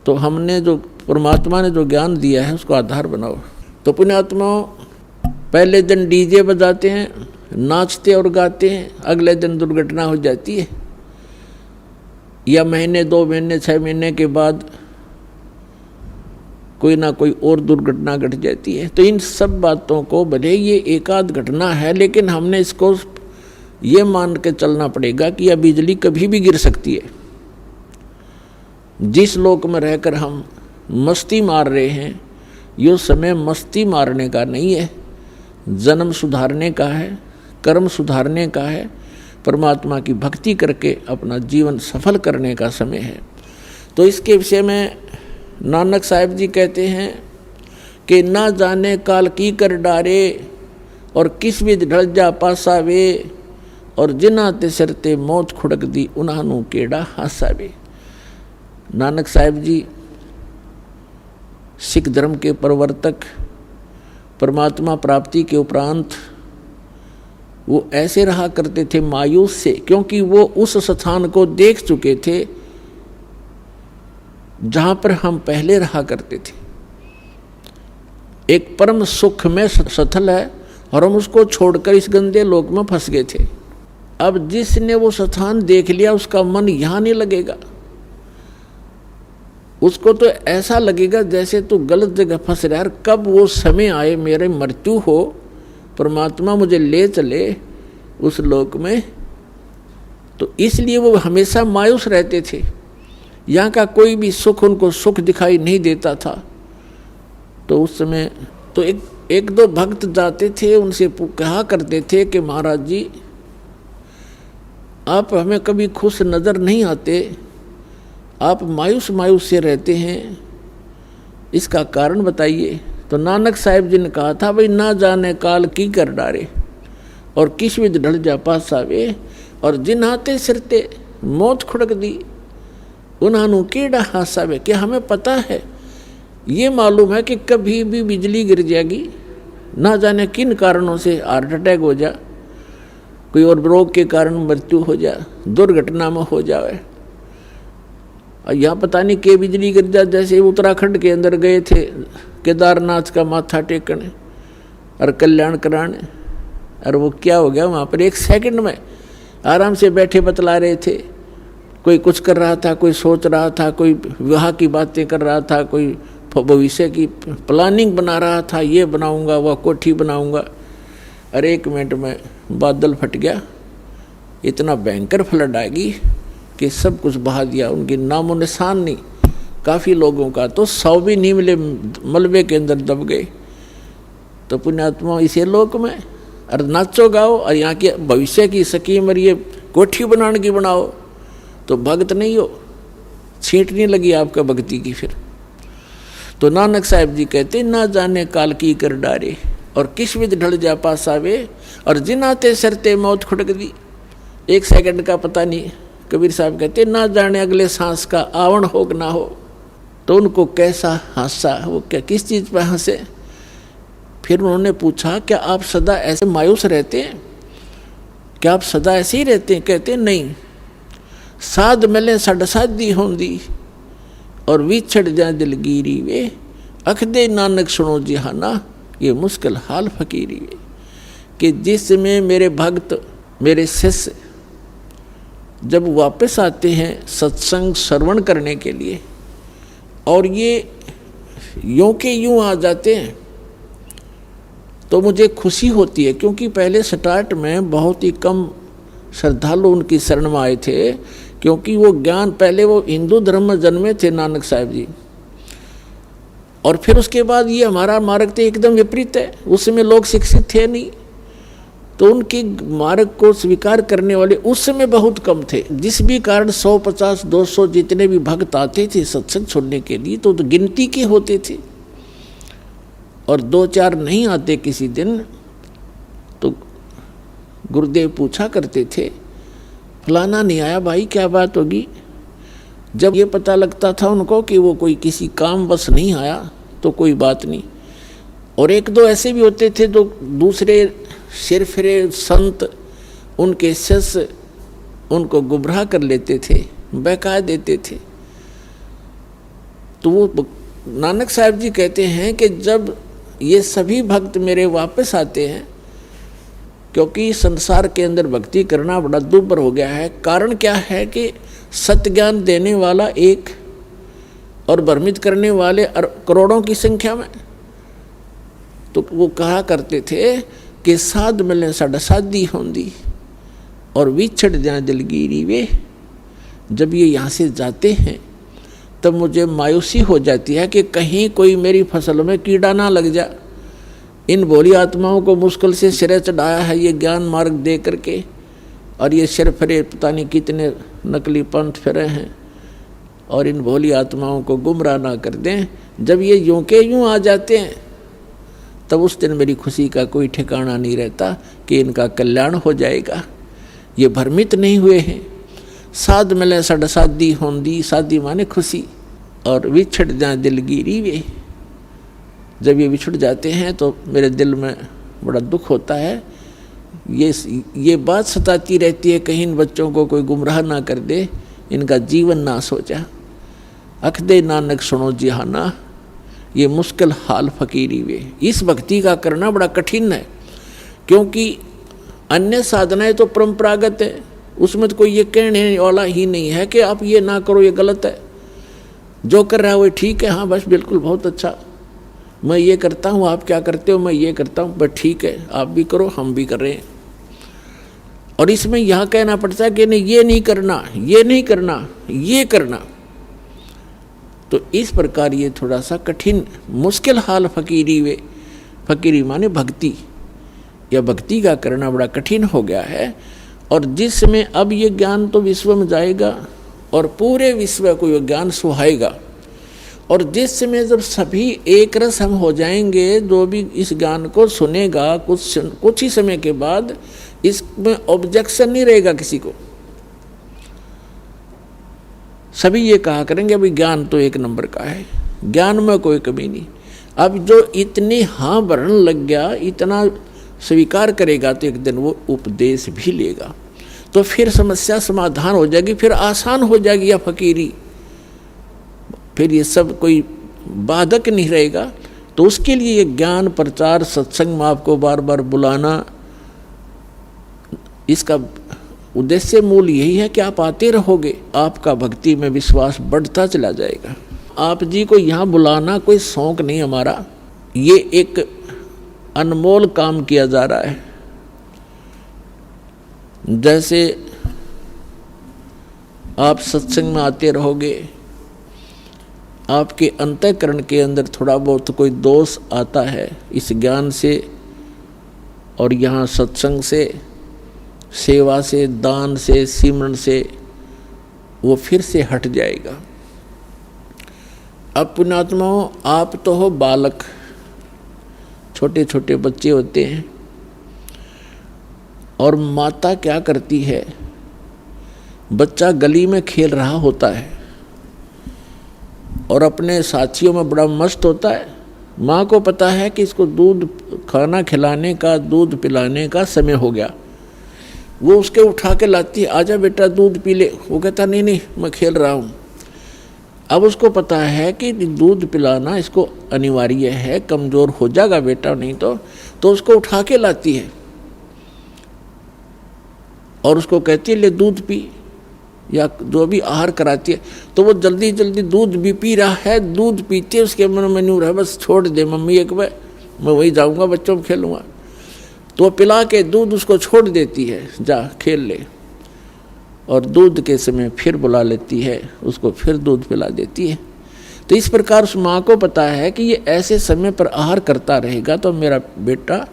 तो हमने जो परमात्मा ने जो ज्ञान दिया है उसको आधार बनाओ। तो पुण्यात्माओं, पहले दिन डीजे बजाते हैं, नाचते और गाते हैं, अगले दिन दुर्घटना हो जाती है, या महीने 2 महीने 6 महीने के बाद कोई ना कोई और दुर्घटना घट जाती है। तो इन सब बातों को, भले ये एकाध घटना है, लेकिन हमने इसको ये मान के चलना पड़ेगा कि यह बिजली कभी भी गिर सकती है। जिस लोक में रहकर हम मस्ती मार रहे हैं, ये समय मस्ती मारने का नहीं है, जन्म सुधारने का है, कर्म सुधारने का है, परमात्मा की भक्ति करके अपना जीवन सफल करने का समय है। तो इसके विषय में नानक साहिब जी कहते हैं कि ना जाने काल की कर डारे, और किस विध ढल जा पासावे, और जिन्हां ते सिर ते मौत खुड़क दी उन्हां केड़ा हासावे। नानक साहिब जी सिख धर्म के प्रवर्तक, परमात्मा प्राप्ति के उपरांत वो ऐसे रहा करते थे मायूस से, क्योंकि वो उस स्थान को देख चुके थे जहां पर हम पहले रहा करते थे। एक परम सुख में स्थल है और हम उसको छोड़कर इस गंदे लोक में फंस गए थे। अब जिसने वो स्थान देख लिया उसका मन यहां नहीं लगेगा, उसको तो ऐसा लगेगा जैसे तू गलत जगह फंस रहा है। कब वो समय आए मेरे मृत्यु हो, परमात्मा मुझे ले चले उस लोक में। तो इसलिए वो हमेशा मायूस रहते थे। यहाँ का कोई भी सुख उनको सुख दिखाई नहीं देता था। तो उस समय तो एक दो भक्त जाते थे, उनसे कहा करते थे कि महाराज जी आप हमें कभी खुश नज़र नहीं आते, आप मायूस मायूस से रहते हैं, इसका कारण बताइए। तो नानक साहिब जी ने कहा था, भाई ना जाने काल की कर डारे, और किस विध ढल जा पासावे, और जिन हाथे सिरते मौत खुड़क दी उन्होंने केड़ा हासावे। क्या हमें पता है, ये मालूम है कि कभी भी बिजली गिर जाएगी, ना जाने किन कारणों से हार्ट अटैक हो जा, कोई और रोग के कारण मृत्यु हो जाए, दुर्घटना में हो जाए। और यहाँ पता नहीं के बिजली गिर जाए। जैसे उत्तराखंड के अंदर गए थे केदारनाथ का माथा टेकने और कल्याण कराने, और वो क्या हो गया वहाँ पर 1 सेकंड में आराम से बैठे बतला रहे थे। कोई कुछ कर रहा था, कोई सोच रहा था, कोई विवाह की बातें कर रहा था, कोई भविष्य की प्लानिंग बना रहा था, ये बनाऊंगा, वह कोठी बनाऊंगा। अरे 1 मिनट में बादल फट गया, इतना भयंकर फ्लड आ गई कि सब कुछ बहा दिया। उनकी नामो निशान नहीं, काफ़ी लोगों का तो 100 भी नहीं मिले, मलबे के अंदर दब गए। तो पुण्यात्मा इसे लोक में और नाचो गाओ और यहाँ की भविष्य की स्कीम और ये कोठी बनाने की बनाओ, तो भक्त नहीं हो, छींट नहीं लगी आपका भक्ति की। फिर तो नानक साहब जी कहते ना जाने काल की कर डारे और किस विध ढल जा पास आवे और जिनाते सरते मौत खुटक दी। 1 सेकंड का पता नहीं। कबीर साहब कहते ना जाने अगले सांस का आवण हो कि ना हो। तो उनको कैसा हंसा, वो क्या किस चीज़ पर हंसे। फिर उन्होंने पूछा क्या आप सदा ऐसे मायूस रहते हैं, क्या आप सदा ऐसे ही रहते हैं? कहते नहीं, साध मिले सड़ साधी होंदी और विछड़ जाए दिलगीरी वे, अख दे नानक सुनो जिहाना ये मुश्किल हाल फकीरी वे। कि जिसमें मेरे भक्त मेरे शिष्य जब वापस आते हैं सत्संग श्रवण करने के लिए और ये यूं के यूं आ जाते हैं तो मुझे खुशी होती है। क्योंकि पहले स्टार्ट में बहुत ही कम श्रद्धालु उनकी शरण में आए थे, क्योंकि वो ज्ञान पहले वो हिंदू धर्म में जन्मे थे नानक साहब जी, और फिर उसके बाद ये हमारा मार्ग तो एकदम विपरीत है। उसमें लोग शिक्षित थे नहीं, तो उनके मार्ग को स्वीकार करने वाले उस समय बहुत कम थे। जिस भी कारण 150-200 जितने भी भक्त आते थे सत्संग सुनने के लिए तो गिनती के होते थे, और 2-4 नहीं आते किसी दिन तो गुरुदेव पूछा करते थे फलाना नहीं आया भाई, क्या बात होगी। जब ये पता लगता था उनको कि वो कोई किसी काम बस नहीं आया तो कोई बात नहीं। और 1-2 ऐसे भी होते थे जो दूसरे सिरफिरे संत उनके शिष्य उनको गुमराह कर लेते थे, बहका देते थे। तो वो नानक साहब जी कहते हैं कि जब ये सभी भक्त मेरे वापस आते हैं, क्योंकि संसार के अंदर भक्ति करना बड़ा दुर्भर हो गया है। कारण क्या है कि सत्य ज्ञान देने वाला एक और भ्रमित करने वाले करोड़ों की संख्या में। तो वो कहा करते थे कि साध मिलने साढ़ा साधी होंदी और विछड़ जाए दिलगीरी वे। जब ये यहाँ से जाते हैं तब मुझे मायूसी हो जाती है कि कहीं कोई मेरी फसल में कीड़ा ना लग जा। इन भोली आत्माओं को मुश्किल से सिरे चढ़ाया है ये ज्ञान मार्ग दे करके, और ये सिर फिरे पता नहीं कितने नकली पंथ फिरे हैं, और इन भोली आत्माओं को गुमराह ना कर दें। जब ये यूं के यूं आ जाते हैं तब उस दिन मेरी खुशी का कोई ठिकाना नहीं रहता कि इनका कल्याण हो जाएगा। ये भ्रमित नहीं हुए हैं। साध मिले सड़ साधी होंदी, साधी माने खुशी, और विछड़ जाए दिलगीरी वे। जब ये विछड़ जाते हैं तो मेरे दिल में बड़ा दुख होता है। ये बात सताती रहती है कहीं इन बच्चों को कोई गुमराह ना कर दे, इनका जीवन नाश हो जाए। अख दे नानक सुनो जिहाना ये मुश्किल हाल फकीरी वे। इस भक्ति का करना बड़ा कठिन है, क्योंकि अन्य साधनाएं तो परंपरागत है, उसमें तो कोई ये कहने वाला ही नहीं है कि आप ये ना करो, ये गलत है। जो कर रहा है वो ठीक है, हाँ बस बिल्कुल बहुत अच्छा, मैं ये करता हूँ, आप क्या करते हो, मैं ये करता हूँ, बस ठीक है, आप भी करो हम भी कर रहे हैं। और इसमें यहाँ कहना पड़ता है कि नहीं ये नहीं करना, ये नहीं करना, ये करना। तो इस प्रकार ये थोड़ा सा कठिन मुश्किल हाल फकीरी वे। फकीरी माने भक्ति, या भक्ति का करना बड़ा कठिन हो गया है। और जिसमें अब ये ज्ञान तो विश्व में जाएगा और पूरे विश्व को ये ज्ञान सुहाएगा, और जिस समय जब सभी एक रस हम हो जाएंगे, जो भी इस ज्ञान को सुनेगा कुछ ही समय के बाद इसमें ऑब्जेक्शन नहीं रहेगा किसी को। सभी ये कहा करेंगे अभी ज्ञान तो 1 नंबर का है, ज्ञान में कोई कमी नहीं। अब जो इतनी हाँ भरने लग गया, इतना स्वीकार करेगा तो एक दिन वो उपदेश भी लेगा, तो फिर समस्या समाधान हो जाएगी, फिर आसान हो जाएगी या फकीरी, फिर ये सब कोई बाधक नहीं रहेगा। तो उसके लिए ये ज्ञान प्रचार सत्संग में आपको बार बार बुलाना, इसका उद्देश्य मूल यही है कि आप आते रहोगे, आपका भक्ति में विश्वास बढ़ता चला जाएगा। आप जी को यहाँ बुलाना कोई शौक नहीं हमारा, ये एक अनमोल काम किया जा रहा है। जैसे आप सत्संग में आते रहोगे, आपके अंतःकरण के अंदर थोड़ा बहुत कोई दोष आता है इस ज्ञान से, और यहाँ सत्संग से, सेवा से, दान से, सिमरन से वो फिर से हट जाएगा। अब पुण्यात्माओं, आप तो हो बालक, छोटे छोटे बच्चे होते हैं, और माता क्या करती है, बच्चा गली में खेल रहा होता है और अपने साथियों में बड़ा मस्त होता है। माँ को पता है कि इसको दूध खाना खिलाने का, दूध पिलाने का समय हो गया। वो उसके उठा के लाती है, आजा बेटा दूध पी ले। वो कहता नहीं नहीं मैं खेल रहा हूँ। अब उसको पता है कि दूध पिलाना इसको अनिवार्य है, कमज़ोर हो जाएगा बेटा नहीं तो उसको उठा के लाती है और उसको कहती है ले दूध पी, या जो भी आहार कराती है। तो वो जल्दी जल्दी दूध भी पी रहा है, दूध पीते उसके मन में न्यू रहा बस छोड़ दे मम्मी एक बार, मैं वही जाऊँगा बच्चों में खेलूँगा। तो पिला के दूध उसको छोड़ देती है, जा खेल ले, और दूध के समय फिर बुला लेती है, उसको फिर दूध पिला देती है। तो इस प्रकार उस माँ को पता है कि ये ऐसे समय पर आहार करता रहेगा तो मेरा बेटा,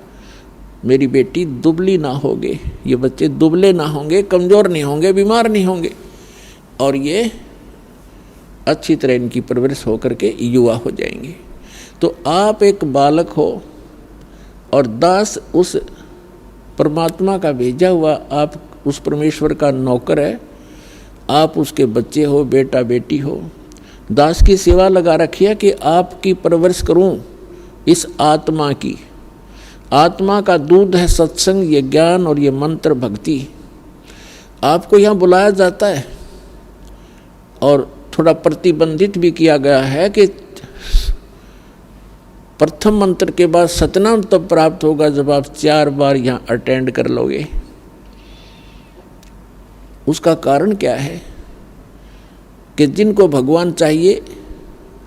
मेरी बेटी दुबली ना होगे, ये बच्चे दुबले ना होंगे, कमज़ोर नहीं होंगे, बीमार नहीं होंगे, और ये अच्छी तरह इनकी परवरिश होकर के युवा हो जाएंगे। तो आप एक बालक हो और दास उस परमात्मा का भेजा हुआ, आप उस परमेश्वर का नौकर है, आप उसके बच्चे हो, बेटा बेटी हो। दास की सेवा लगा रखी है कि आपकी परवरिश करूं इस आत्मा की। आत्मा का दूध है सत्संग, ये ज्ञान और ये मंत्र भक्ति। आपको यहाँ बुलाया जाता है और थोड़ा प्रतिबंधित भी किया गया है कि प्रथम मंत्र के बाद सतनाम तब प्राप्त होगा जब आप 4 बार यहाँ अटेंड कर लोगे। उसका कारण क्या है कि जिनको भगवान चाहिए,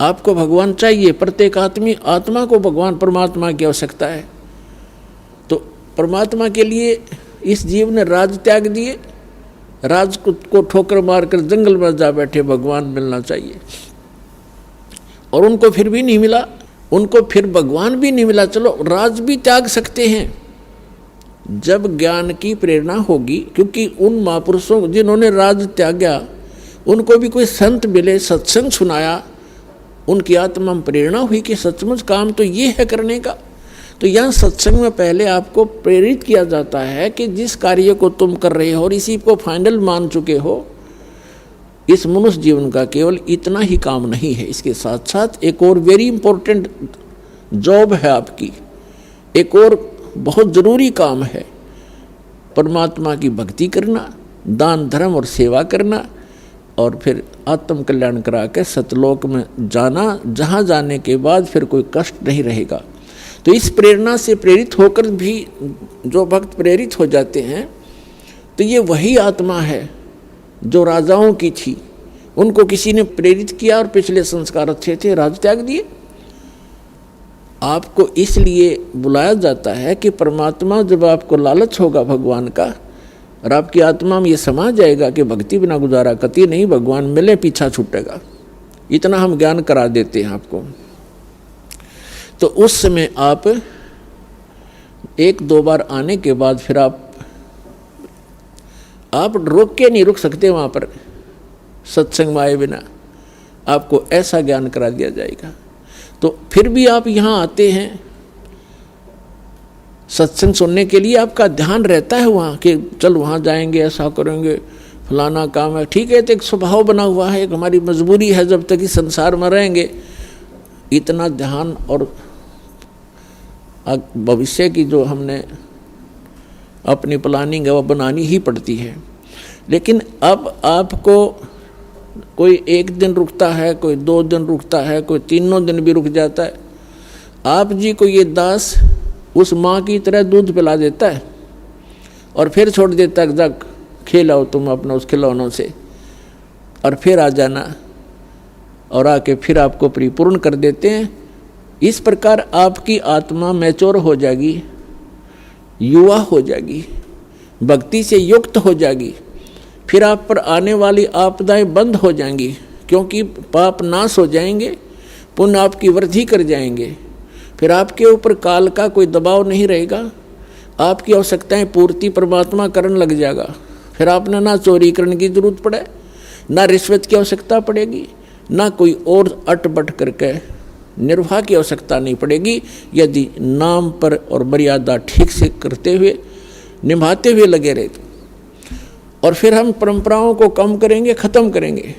आपको भगवान चाहिए, प्रत्येक आत्मा को भगवान परमात्मा की आवश्यकता है। तो परमात्मा के लिए इस जीव ने राज त्याग दिए, राज को ठोकर मारकर जंगल में जा बैठे, भगवान मिलना चाहिए, और उनको फिर भी नहीं मिला, उनको फिर भगवान भी नहीं मिला। चलो राज भी त्याग सकते हैं जब ज्ञान की प्रेरणा होगी, क्योंकि उन महापुरुषों जिन्होंने राज त्यागा उनको भी कोई संत मिले, सत्संग सुनाया, उनकी आत्मा में प्रेरणा हुई कि सचमुच काम तो ये है करने का। तो यहाँ सत्संग में पहले आपको प्रेरित किया जाता है कि जिस कार्य को तुम कर रहे हो और इसी को फाइनल मान चुके हो, इस मनुष्य जीवन का केवल इतना ही काम नहीं है, इसके साथ साथ एक और वेरी इंपॉर्टेंट जॉब है आपकी, एक और बहुत ज़रूरी काम है, परमात्मा की भक्ति करना, दान धर्म और सेवा करना, और फिर आत्म कल्याण करा के सतलोक में जाना, जहाँ जाने के बाद फिर कोई कष्ट नहीं रहेगा। तो इस प्रेरणा से प्रेरित होकर भी जो भक्त प्रेरित हो जाते हैं, तो ये वही आत्मा है जो राजाओं की थी, उनको किसी ने प्रेरित किया और पिछले संस्कार अच्छे थे, राज त्याग दिए। आपको इसलिए बुलाया जाता है कि परमात्मा जब आपको लालच होगा भगवान का और आपकी आत्मा में ये समा जाएगा कि भक्ति बिना गुजारा कति नहीं, भगवान मिले पीछा छूटेगा, इतना हम ज्ञान करा देते हैं आपको। तो उस समय आप 1-2 बार आने के बाद फिर आप रोक के नहीं रुक सकते वहाँ पर, सत्संग में आए बिना आपको ऐसा ज्ञान करा दिया जाएगा। तो फिर भी आप यहाँ आते हैं सत्संग सुनने के लिए, आपका ध्यान रहता है वहाँ कि चल वहाँ जाएंगे, ऐसा करेंगे, फलाना काम है, ठीक है। तो एक स्वभाव बना हुआ है, एक हमारी मजबूरी है, जब तक इस संसार में रहेंगे इतना ध्यान और भविष्य की जो हमने अपनी प्लानिंग है वो बनानी ही पड़ती है। लेकिन अब आपको कोई 1 दिन रुकता है, कोई 2 दिन रुकता है, कोई 3 दिन भी रुक जाता है। आप जी को ये दास उस माँ की तरह दूध पिला देता है और फिर छोड़ देता है, जग खेलाओ तुम अपना उस खिलौनों से, और फिर आ जाना, और आके फिर आपको परिपूर्ण कर देते हैं। इस प्रकार आपकी आत्मा मैच्योर हो जाएगी, युवा हो जाएगी, भक्ति से युक्त हो जाएगी। फिर आप पर आने वाली आपदाएं बंद हो जाएंगी, क्योंकि पाप नाश हो जाएंगे, पुण्य आपकी वृद्धि कर जाएंगे। फिर आपके ऊपर काल का कोई दबाव नहीं रहेगा, आपकी आवश्यकताएं पूर्ति परमात्मा करने लग जाएगा। फिर आपने ना चोरी करने की जरूरत पड़े, ना रिश्वत की आवश्यकता पड़ेगी, ना कोई और अटबट करके निर्वाह की आवश्यकता नहीं पड़ेगी, यदि नाम पर और मर्यादा ठीक से करते हुए निभाते हुए लगे रहे। और फिर हम परंपराओं को कम करेंगे, खत्म करेंगे।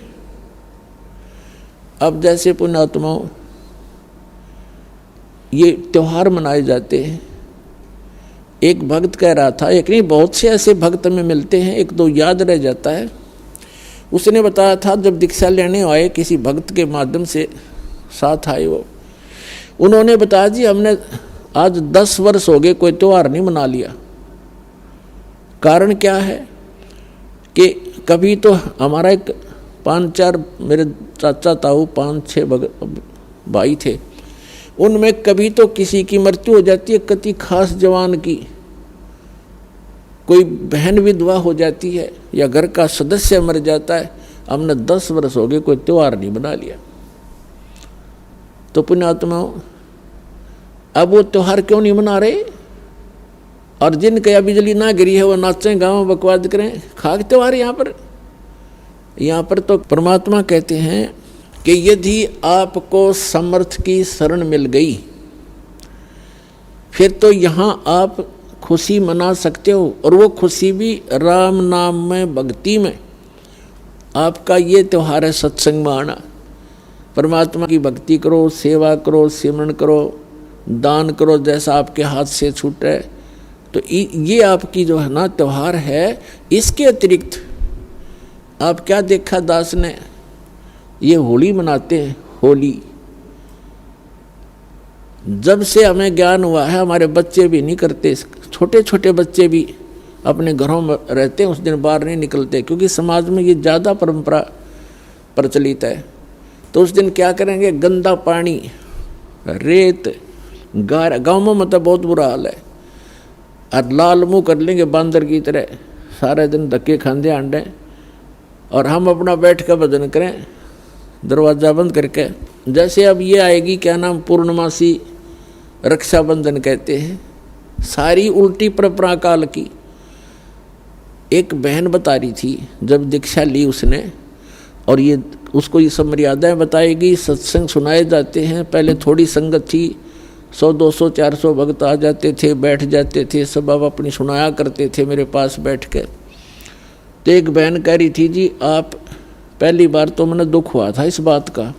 अब जैसे पुण्यात्माओं ये त्योहार मनाए जाते हैं, एक भक्त कह रहा था, एक नहीं बहुत से ऐसे भक्त में मिलते हैं, एक दो याद रह जाता है। उसने बताया था जब दीक्षा लेने आए किसी भक्त के माध्यम से साथ आए वो, उन्होंने बताया जी हमने आज 10 वर्ष हो गए कोई त्योहार नहीं मना लिया। कारण क्या है कि कभी तो हमारा एक 5-4 मेरे चाचा ताऊ 5-6 भाई थे, उनमें कभी तो किसी की मृत्यु हो जाती है, किसी खास जवान की, कोई बहन विधवा हो जाती है, या घर का सदस्य मर जाता है। हमने 10 वर्ष हो गए कोई त्योहार नहीं बना लिया। तो पुण्यात्माओं अब वो त्योहार क्यों नहीं मना रहे? और जिनके या बिजली ना गिरी है वो नाचें गाँव बकवाद करें, खाक त्योहार यहाँ पर तो परमात्मा कहते हैं कि यदि आपको समर्थ की शरण मिल गई फिर तो यहाँ आप खुशी मना सकते हो, और वो खुशी भी राम नाम में, भक्ति में। आपका ये त्योहार है सत्संग में आना, परमात्मा की भक्ति करो, सेवा करो, सिमरन करो, दान करो जैसा आपके हाथ से छूटे। तो ये आपकी जो है ना त्योहार है। इसके अतिरिक्त आप क्या देखा दास ने, ये होली मनाते हैं। होली जब से हमें ज्ञान हुआ है हमारे बच्चे भी नहीं करते, छोटे छोटे बच्चे भी अपने घरों में रहते हैं, उस दिन बाहर नहीं निकलते, क्योंकि समाज में ये ज़्यादा परंपरा प्रचलित है। तो उस दिन क्या करेंगे, गंदा पानी, रेत, गाँव में तो बहुत बुरा हाल है, और लाल मुँह कर लेंगे बांदर की तरह, सारे दिन धक्के खांदे आंडे, और हम अपना बैठ कर भजन करें दरवाज़ा बंद करके। जैसे अब ये आएगी क्या नाम, पूर्णमासी रक्षाबंधन कहते हैं, सारी उल्टी परंपरा काल की। एक बहन बता रही थी जब दीक्षा ली उसने, और ये उसको ये सब मर्यादाएं बताएगी, सत्संग सुनाए जाते हैं। पहले थोड़ी संगत थी, 100, 200, 400 भक्त आ जाते थे, बैठ जाते थे, सब अब अपनी सुनाया करते थे मेरे पास बैठ के। तो एक बहन कह रही थी जी आप, पहली बार तो मैंने दुख हुआ था इस बात का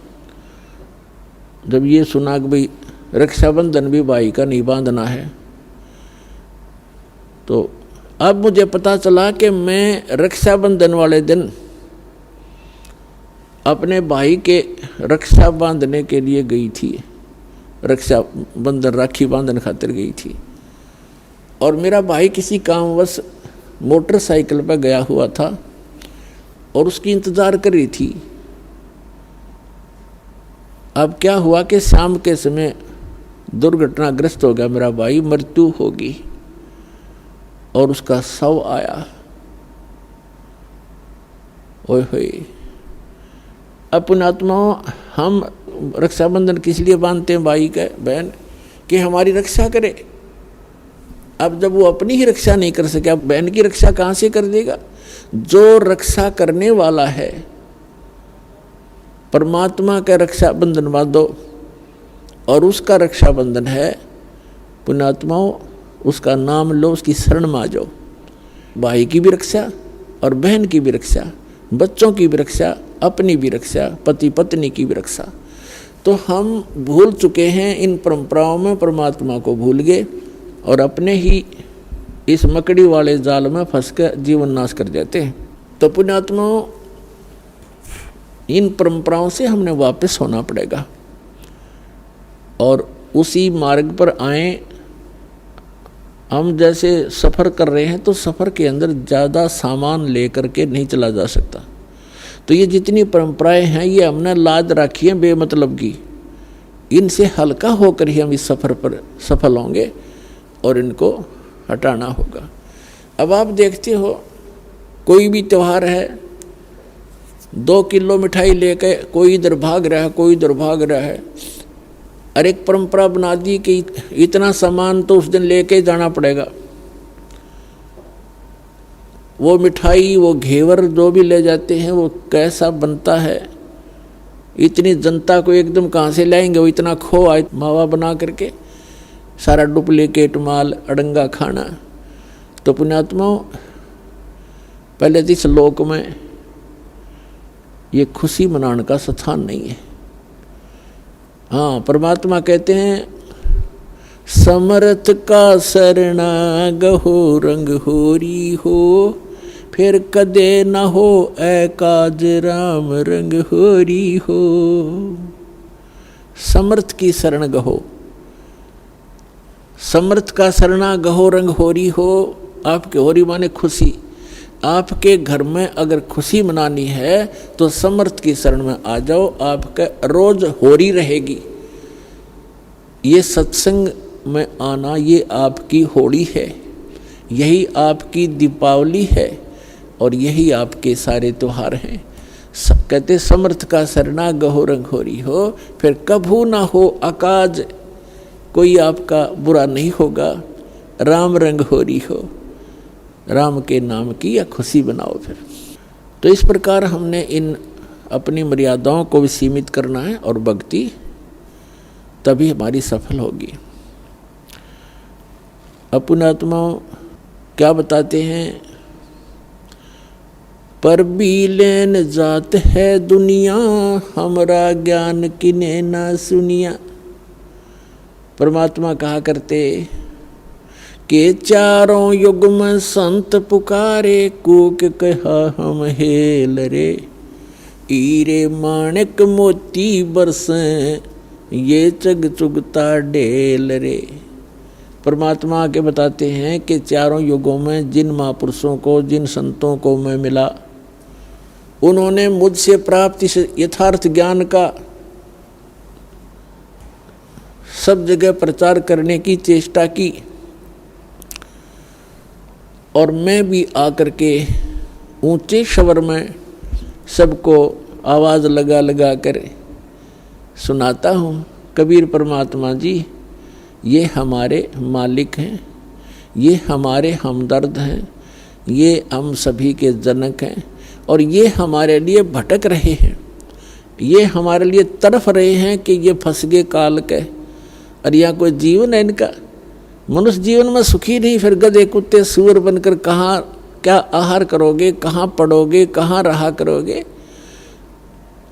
जब ये सुना कि भाई रक्षाबंधन भी भाई का नहीं बांधना है। तो अब मुझे पता चला कि मैं रक्षाबंधन वाले दिन अपने भाई के रक्षा बांधने के लिए गई थी, रक्षाबंधन राखी बांधन खातिर गई थी, और मेरा भाई किसी कामवश मोटरसाइकिल पर गया हुआ था और उसकी इंतज़ार कर रही थी। अब क्या हुआ कि शाम के समय दुर्घटनाग्रस्त हो गया मेरा भाई, मृत्यु होगी, और उसका शव आया। ओए होए, पुण्यात्माओं हम रक्षाबंधन किस लिए बांधते हैं भाई का, बहन, कि हमारी रक्षा करे। अब जब वो अपनी ही रक्षा नहीं कर सके, अब बहन की रक्षा कहाँ से कर देगा? जो रक्षा करने वाला है परमात्मा का रक्षाबंधन बांधो, और उसका रक्षाबंधन है पुण्यात्माओं, उसका नाम लो, उसकी शरण में आ जाओ। भाई की भी रक्षा और बहन की भी रक्षा, बच्चों की भी रक्षा, अपनी भी रक्षा, पति पत्नी की भी रक्षा। तो हम भूल चुके हैं इन परंपराओं में, परमात्मा को भूल गए और अपने ही इस मकड़ी वाले जाल में फंस कर जीवन नाश कर देते हैं। तो पुण्यात्माओं इन परंपराओं से हमने वापस होना पड़ेगा और उसी मार्ग पर आए हम जैसे सफ़र कर रहे हैं तो सफ़र के अंदर ज़्यादा सामान लेकर के नहीं चला जा सकता। तो ये जितनी परंपराएं हैं ये हमने लाद रखी हैं बेमतलब की, इनसे हल्का होकर ही हम इस सफ़र पर सफल होंगे और इनको हटाना होगा। अब आप देखते हो कोई भी त्यौहार है, 2 किलो मिठाई लेके कोई इधर भाग रहा है, कोई इधर भाग रहा है, और एक परंपरा बना दी कि इतना सामान तो उस दिन लेके जाना पड़ेगा। वो मिठाई, वो घेवर जो भी ले जाते हैं वो कैसा बनता है, इतनी जनता को एकदम कहाँ से लाएंगे, वो इतना खोआ मावा बना करके सारा डुप्लीकेट माल अड़ंगा खाना। तो पुण्यात्माओं, पहले तो इस लोक में ये खुशी मनाने का स्थान नहीं है। हाँ, परमात्मा कहते हैं समर्थ का शरणा गहो रंग होरी हो, फिर कदे न हो एकाज राम रंग होरी हो। समर्थ की शरण गहो, समर्थ का शरणा गहो रंग होरी हो। आपके होरी माने खुशी। आपके घर में अगर खुशी मनानी है तो समर्थ की शरण में आ जाओ, आपका रोज होरी रहेगी। ये सत्संग में आना ये आपकी होली है, यही आपकी दीपावली है और यही आपके सारे त्योहार हैं। कहते समर्थ का शरणा गहो रंग होरी हो, फिर कभू ना हो अकाज, कोई आपका बुरा नहीं होगा। राम रंग होरी हो, राम के नाम की या खुशी बनाओ। फिर तो इस प्रकार हमने इन अपनी मर्यादाओं को भी सीमित करना है और भक्ति तभी हमारी सफल होगी। पुण्यात्माओं क्या बताते हैं, पर भी लेन जात है दुनिया, हमरा ज्ञान किने ना सुनिया। परमात्मा कहा करते के चारों युग में संत पुकारे, कूक कहा हम हेल रे, हीरे माणिक मोती बरसें, ये चग चुगता ढेल रे। परमात्मा के बताते हैं कि चारों युगों में जिन महापुरुषों को, जिन संतों को मैं मिला, उन्होंने मुझसे प्राप्त इस यथार्थ ज्ञान का सब जगह प्रचार करने की चेष्टा की, और मैं भी आकर के ऊंचे स्वर में सबको आवाज़ लगा लगा कर सुनाता हूँ। कबीर परमात्मा जी ये हमारे मालिक हैं, ये हमारे हमदर्द हैं, ये हम सभी के जनक हैं, और ये हमारे लिए भटक रहे हैं, ये हमारे लिए तड़फ रहे हैं कि ये फंस गए काल के। और यहाँ कोई जीवन है इनका, मनुष्य जीवन में सुखी नहीं, फिर गधे कुत्ते सूअर बनकर कहाँ क्या आहार करोगे, कहाँ पढ़ोगे, कहाँ रहा करोगे।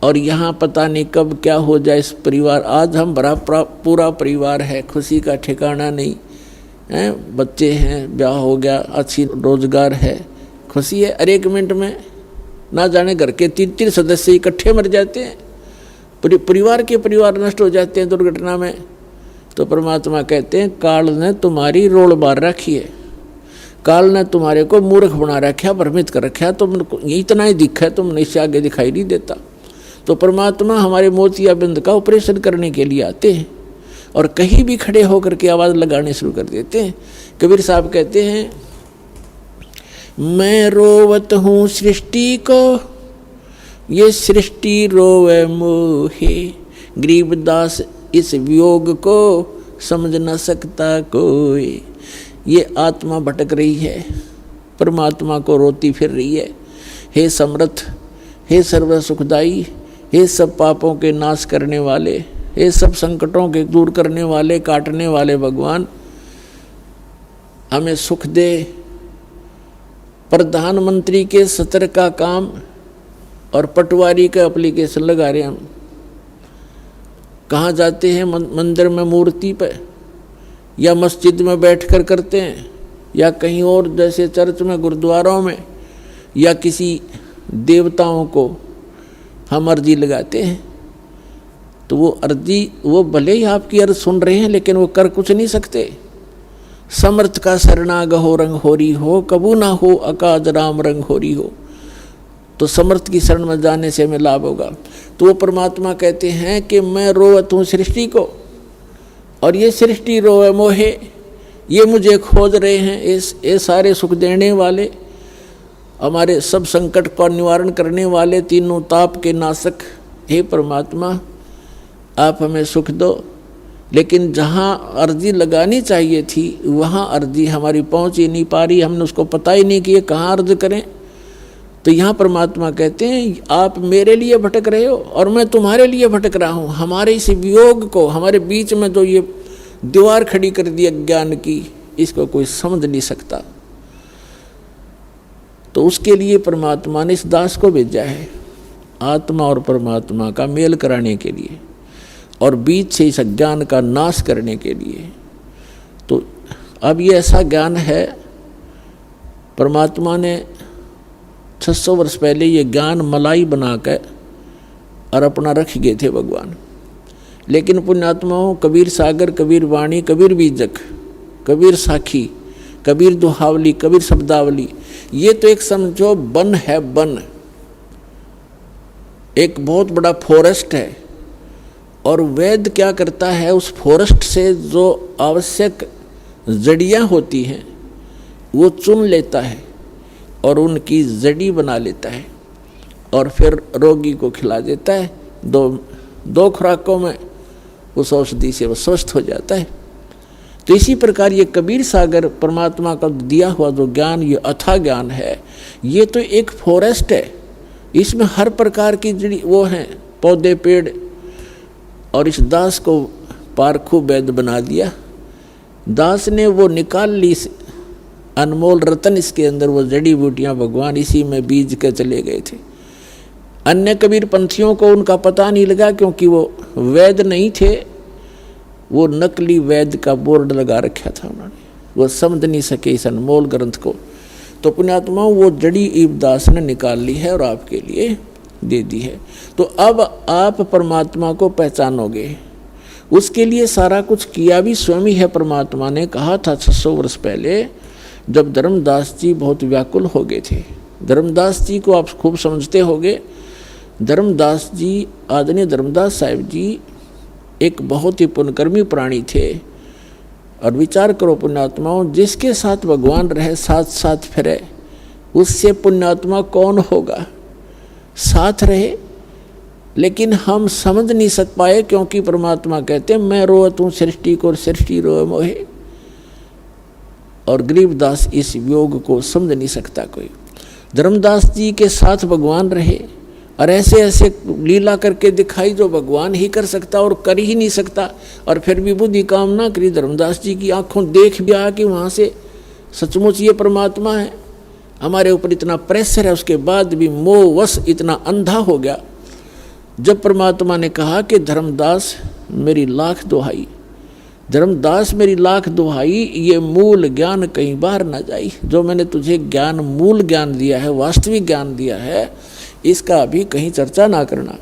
और यहाँ पता नहीं कब क्या हो जाए इस परिवार। आज हम बड़ा पूरा परिवार है, खुशी का ठिकाना नहीं है, बच्चे हैं, ब्याह हो गया, अच्छी रोजगार है, खुशी है। अरे 1 मिनट में ना जाने घर के 3-3 सदस्य इकट्ठे मर जाते हैं, परिवार के परिवार नष्ट हो जाते हैं दुर्घटना में। तो परमात्मा कहते हैं काल ने तुम्हारी रोल मार रखी है, काल ने तुम्हारे को मूर्ख बना रखा, भ्रमित कर रखा, तुम इतना ही दिखा है, तुमने इससे आगे दिखाई नहीं देता। तो परमात्मा हमारे मोतियाबिंद का ऑपरेशन करने के लिए आते हैं और कहीं भी खड़े होकर के आवाज़ लगाने शुरू कर देते हैं। कबीर साहब कहते हैं मैं रोवत हूँ सृष्टि को, ये सृष्टि रोवे मोहे, गरीबदास इस वियोग को समझ न सकता कोई। ये आत्मा भटक रही है, परमात्मा को रोती फिर रही है। हे समर्थ, हे सर्व सुखदाई, हे सब पापों के नाश करने वाले, हे सब संकटों के दूर करने वाले, काटने वाले भगवान, हमें सुख दे। प्रधानमंत्री के सत्र का काम और पटवारी का एप्लीकेशन लगा रहे हम। कहाँ जाते हैं, मंदिर में मूर्ति पे या मस्जिद में बैठकर करते हैं, या कहीं और जैसे चर्च में, गुरुद्वारों में, या किसी देवताओं को हम अर्जी लगाते हैं। तो वो अर्जी, वो भले ही आपकी अर्ज सुन रहे हैं लेकिन वो कर कुछ नहीं सकते। समर्थ का शरणा गहो रंग होरी हो, कबू ना हो अकाज राम रंग होरी हो। तो समर्थ की शरण में जाने से हमें लाभ होगा। तो वो परमात्मा कहते हैं कि मैं रोवत हूँ सृष्टि को, और ये सृष्टि रोवे मोहे, ये मुझे खोज रहे हैं। ये सारे सुख देने वाले, हमारे सब संकट का निवारण करने वाले, तीनों ताप के नाशक, हे परमात्मा आप हमें सुख दो। लेकिन जहाँ अर्जी लगानी चाहिए थी वहाँ अर्जी हमारी पहुँच ही नहीं पा रही, हमने उसको पता ही नहीं कि ये कहाँ अर्ज करें। तो यहाँ परमात्मा कहते हैं आप मेरे लिए भटक रहे हो और मैं तुम्हारे लिए भटक रहा हूँ। हमारे इस वियोग को, हमारे बीच में जो ये दीवार खड़ी कर दी अज्ञान की, इसको कोई समझ नहीं सकता। तो उसके लिए परमात्मा ने इस दास को भेजा है, आत्मा और परमात्मा का मेल कराने के लिए और बीच से इस अज्ञान का नाश करने के लिए। तो अब ये ऐसा ज्ञान है, परमात्मा ने 600 वर्ष पहले ये ज्ञान मलाई बनाकर और अपना रख गए थे भगवान। लेकिन पुण्यात्माओं, कबीर सागर, कबीर वाणी, कबीर बीजक, कबीर साखी, कबीर दुहावली, कबीर शब्दावली, ये तो एक समझो वन है, वन एक बहुत बड़ा फॉरेस्ट है। और वेद क्या करता है, उस फॉरेस्ट से जो आवश्यक जड़ियाँ होती हैं वो चुन लेता है और उनकी जड़ी बना लेता है और फिर रोगी को खिला देता है। दो खुराकों में उस औषधि से वो स्वस्थ हो जाता है। तो इसी प्रकार ये कबीर सागर परमात्मा का दिया हुआ जो ज्ञान, ये अथाह ज्ञान है, ये तो एक फॉरेस्ट है। इसमें हर प्रकार की जड़ी वो हैं, पौधे पेड़। और इस दास को पारखू वैद बना दिया। दास ने वो निकाल ली अनमोल रतन, इसके अंदर वो जड़ी बूटियाँ भगवान इसी में बीज के चले गए थे। अन्य कबीर पंथियों को उनका पता नहीं लगा क्योंकि वो वैद नहीं थे, वो नकली वैद का बोर्ड लगा रखा था उन्होंने, वो समझ नहीं सके इस अनमोल ग्रंथ को। तो पुण्यात्मा वो जड़ी ईबदास ने निकाल ली है और आपके लिए दे दी है। तो अब आप परमात्मा को पहचानोगे, उसके लिए सारा कुछ किया भी स्वयं ही है। परमात्मा ने कहा था 600 वर्ष पहले, जब धर्मदास जी बहुत व्याकुल हो गए थे। धर्मदास जी को आप खूब समझते होंगे। धर्मदास जी, आदरणीय धर्मदास साहिब जी एक बहुत ही पुण्यकर्मी प्राणी थे। और विचार करो पुण्यात्माओं, जिसके साथ भगवान रहे, साथ साथ फिरे, उससे पुण्यात्मा कौन होगा। साथ रहे, लेकिन हम समझ नहीं सक पाए क्योंकि परमात्मा कहते मैं रोवत हूँ सृष्टि को, सृष्टि रोए मोहे। और गरीबदास इस योग को समझ नहीं सकता कोई। धर्मदास जी के साथ भगवान रहे और ऐसे ऐसे लीला करके दिखाई जो भगवान ही कर सकता और कर ही नहीं सकता। और फिर भी बुद्धि काम ना करी, धर्मदास जी की आंखों देख भी आया कि वहाँ से सचमुच ये परमात्मा है। हमारे ऊपर इतना प्रेशर है, उसके बाद भी मोहवश इतना अंधा हो गया। जब परमात्मा ने कहा कि धर्मदास मेरी लाख दुहाई, धर्मदास मेरी लाख दुहाई, ये मूल ज्ञान कहीं बाहर ना जाई। जो मैंने तुझे ज्ञान, मूल ज्ञान दिया है, वास्तविक ज्ञान दिया है, इसका अभी कहीं चर्चा ना करना।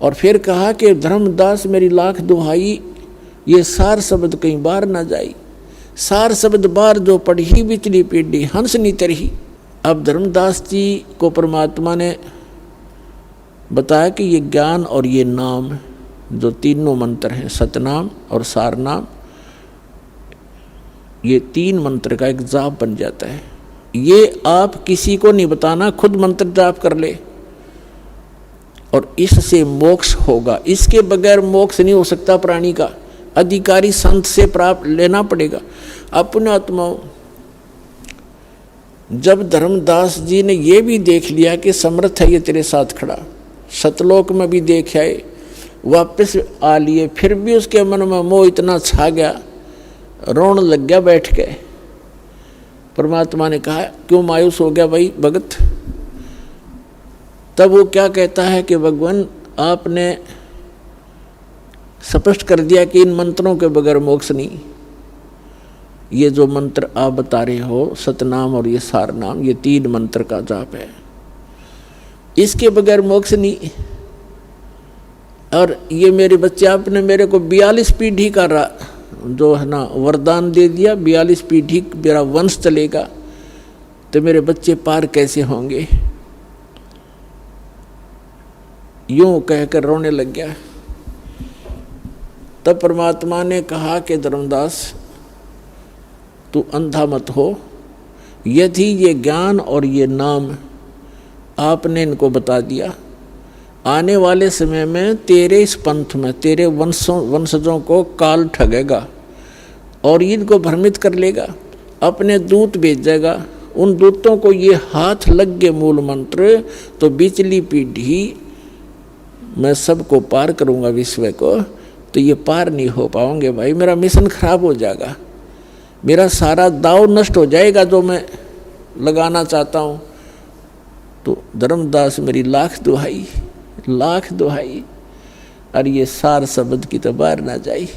और फिर कहा कि धर्मदास मेरी लाख दुहाई, ये सार शब्द कहीं बाहर ना जाई। सार शब्द बार जो पढ़ी बिचली पीढ़ी हंस नी तरही। अब धर्मदास जी को परमात्मा ने बताया कि ये ज्ञान और ये नाम जो तीनों मंत्र हैं, सतनाम और सारनाम, ये 3 मंत्र का एक जाप बन जाता है। ये आप किसी को नहीं बताना, खुद मंत्र जाप कर ले और इससे मोक्ष होगा। इसके बगैर मोक्ष नहीं हो सकता प्राणी का, अधिकारी संत से प्राप्त लेना पड़ेगा। अपने आत्माओं, जब धर्मदास जी ने ये भी देख लिया कि समर्थ है ये तेरे साथ खड़ा, सतलोक में भी देख आए, वापस आ लिए, फिर भी उसके मन में मोह इतना छा गया, रोने लग गया बैठ के। परमात्मा ने कहा क्यों मायूस हो गया भाई भगत। तब वो क्या कहता है कि भगवान आपने स्पष्ट कर दिया कि इन मंत्रों के बगैर मोक्ष नहीं। ये जो मंत्र आप बता रहे हो, सतनाम और ये सारनाम, ये 3 मंत्र का जाप है, इसके बगैर मोक्ष नहीं। और ये मेरे बच्चे, आपने मेरे को 42 पीढ़ी का जो है ना वरदान दे दिया 42 पीढ़ी मेरा वंश चलेगा, तो मेरे बच्चे पार कैसे होंगे। यूं कहकर रोने लग गया। तब परमात्मा ने कहा कि धर्मदास तू अंधा मत हो, यदि ये ज्ञान और ये नाम आपने इनको बता दिया, आने वाले समय में तेरे इस पंथ में तेरे वंशजों को काल ठगेगा और इनको भ्रमित कर लेगा, अपने दूत भेजेगा, उन दूतों को ये हाथ लग गए मूल मंत्र तो बिचली पीढ़ी मैं सबको पार करूंगा विश्व को, तो ये पार नहीं हो पाओगे भाई, मेरा मिशन खराब हो जाएगा, मेरा सारा दाव नष्ट हो जाएगा जो मैं लगाना चाहता हूँ। तो धर्मदास मेरी लाख दुहाई, और ये सार शब्द की तो बाहर ना जाई।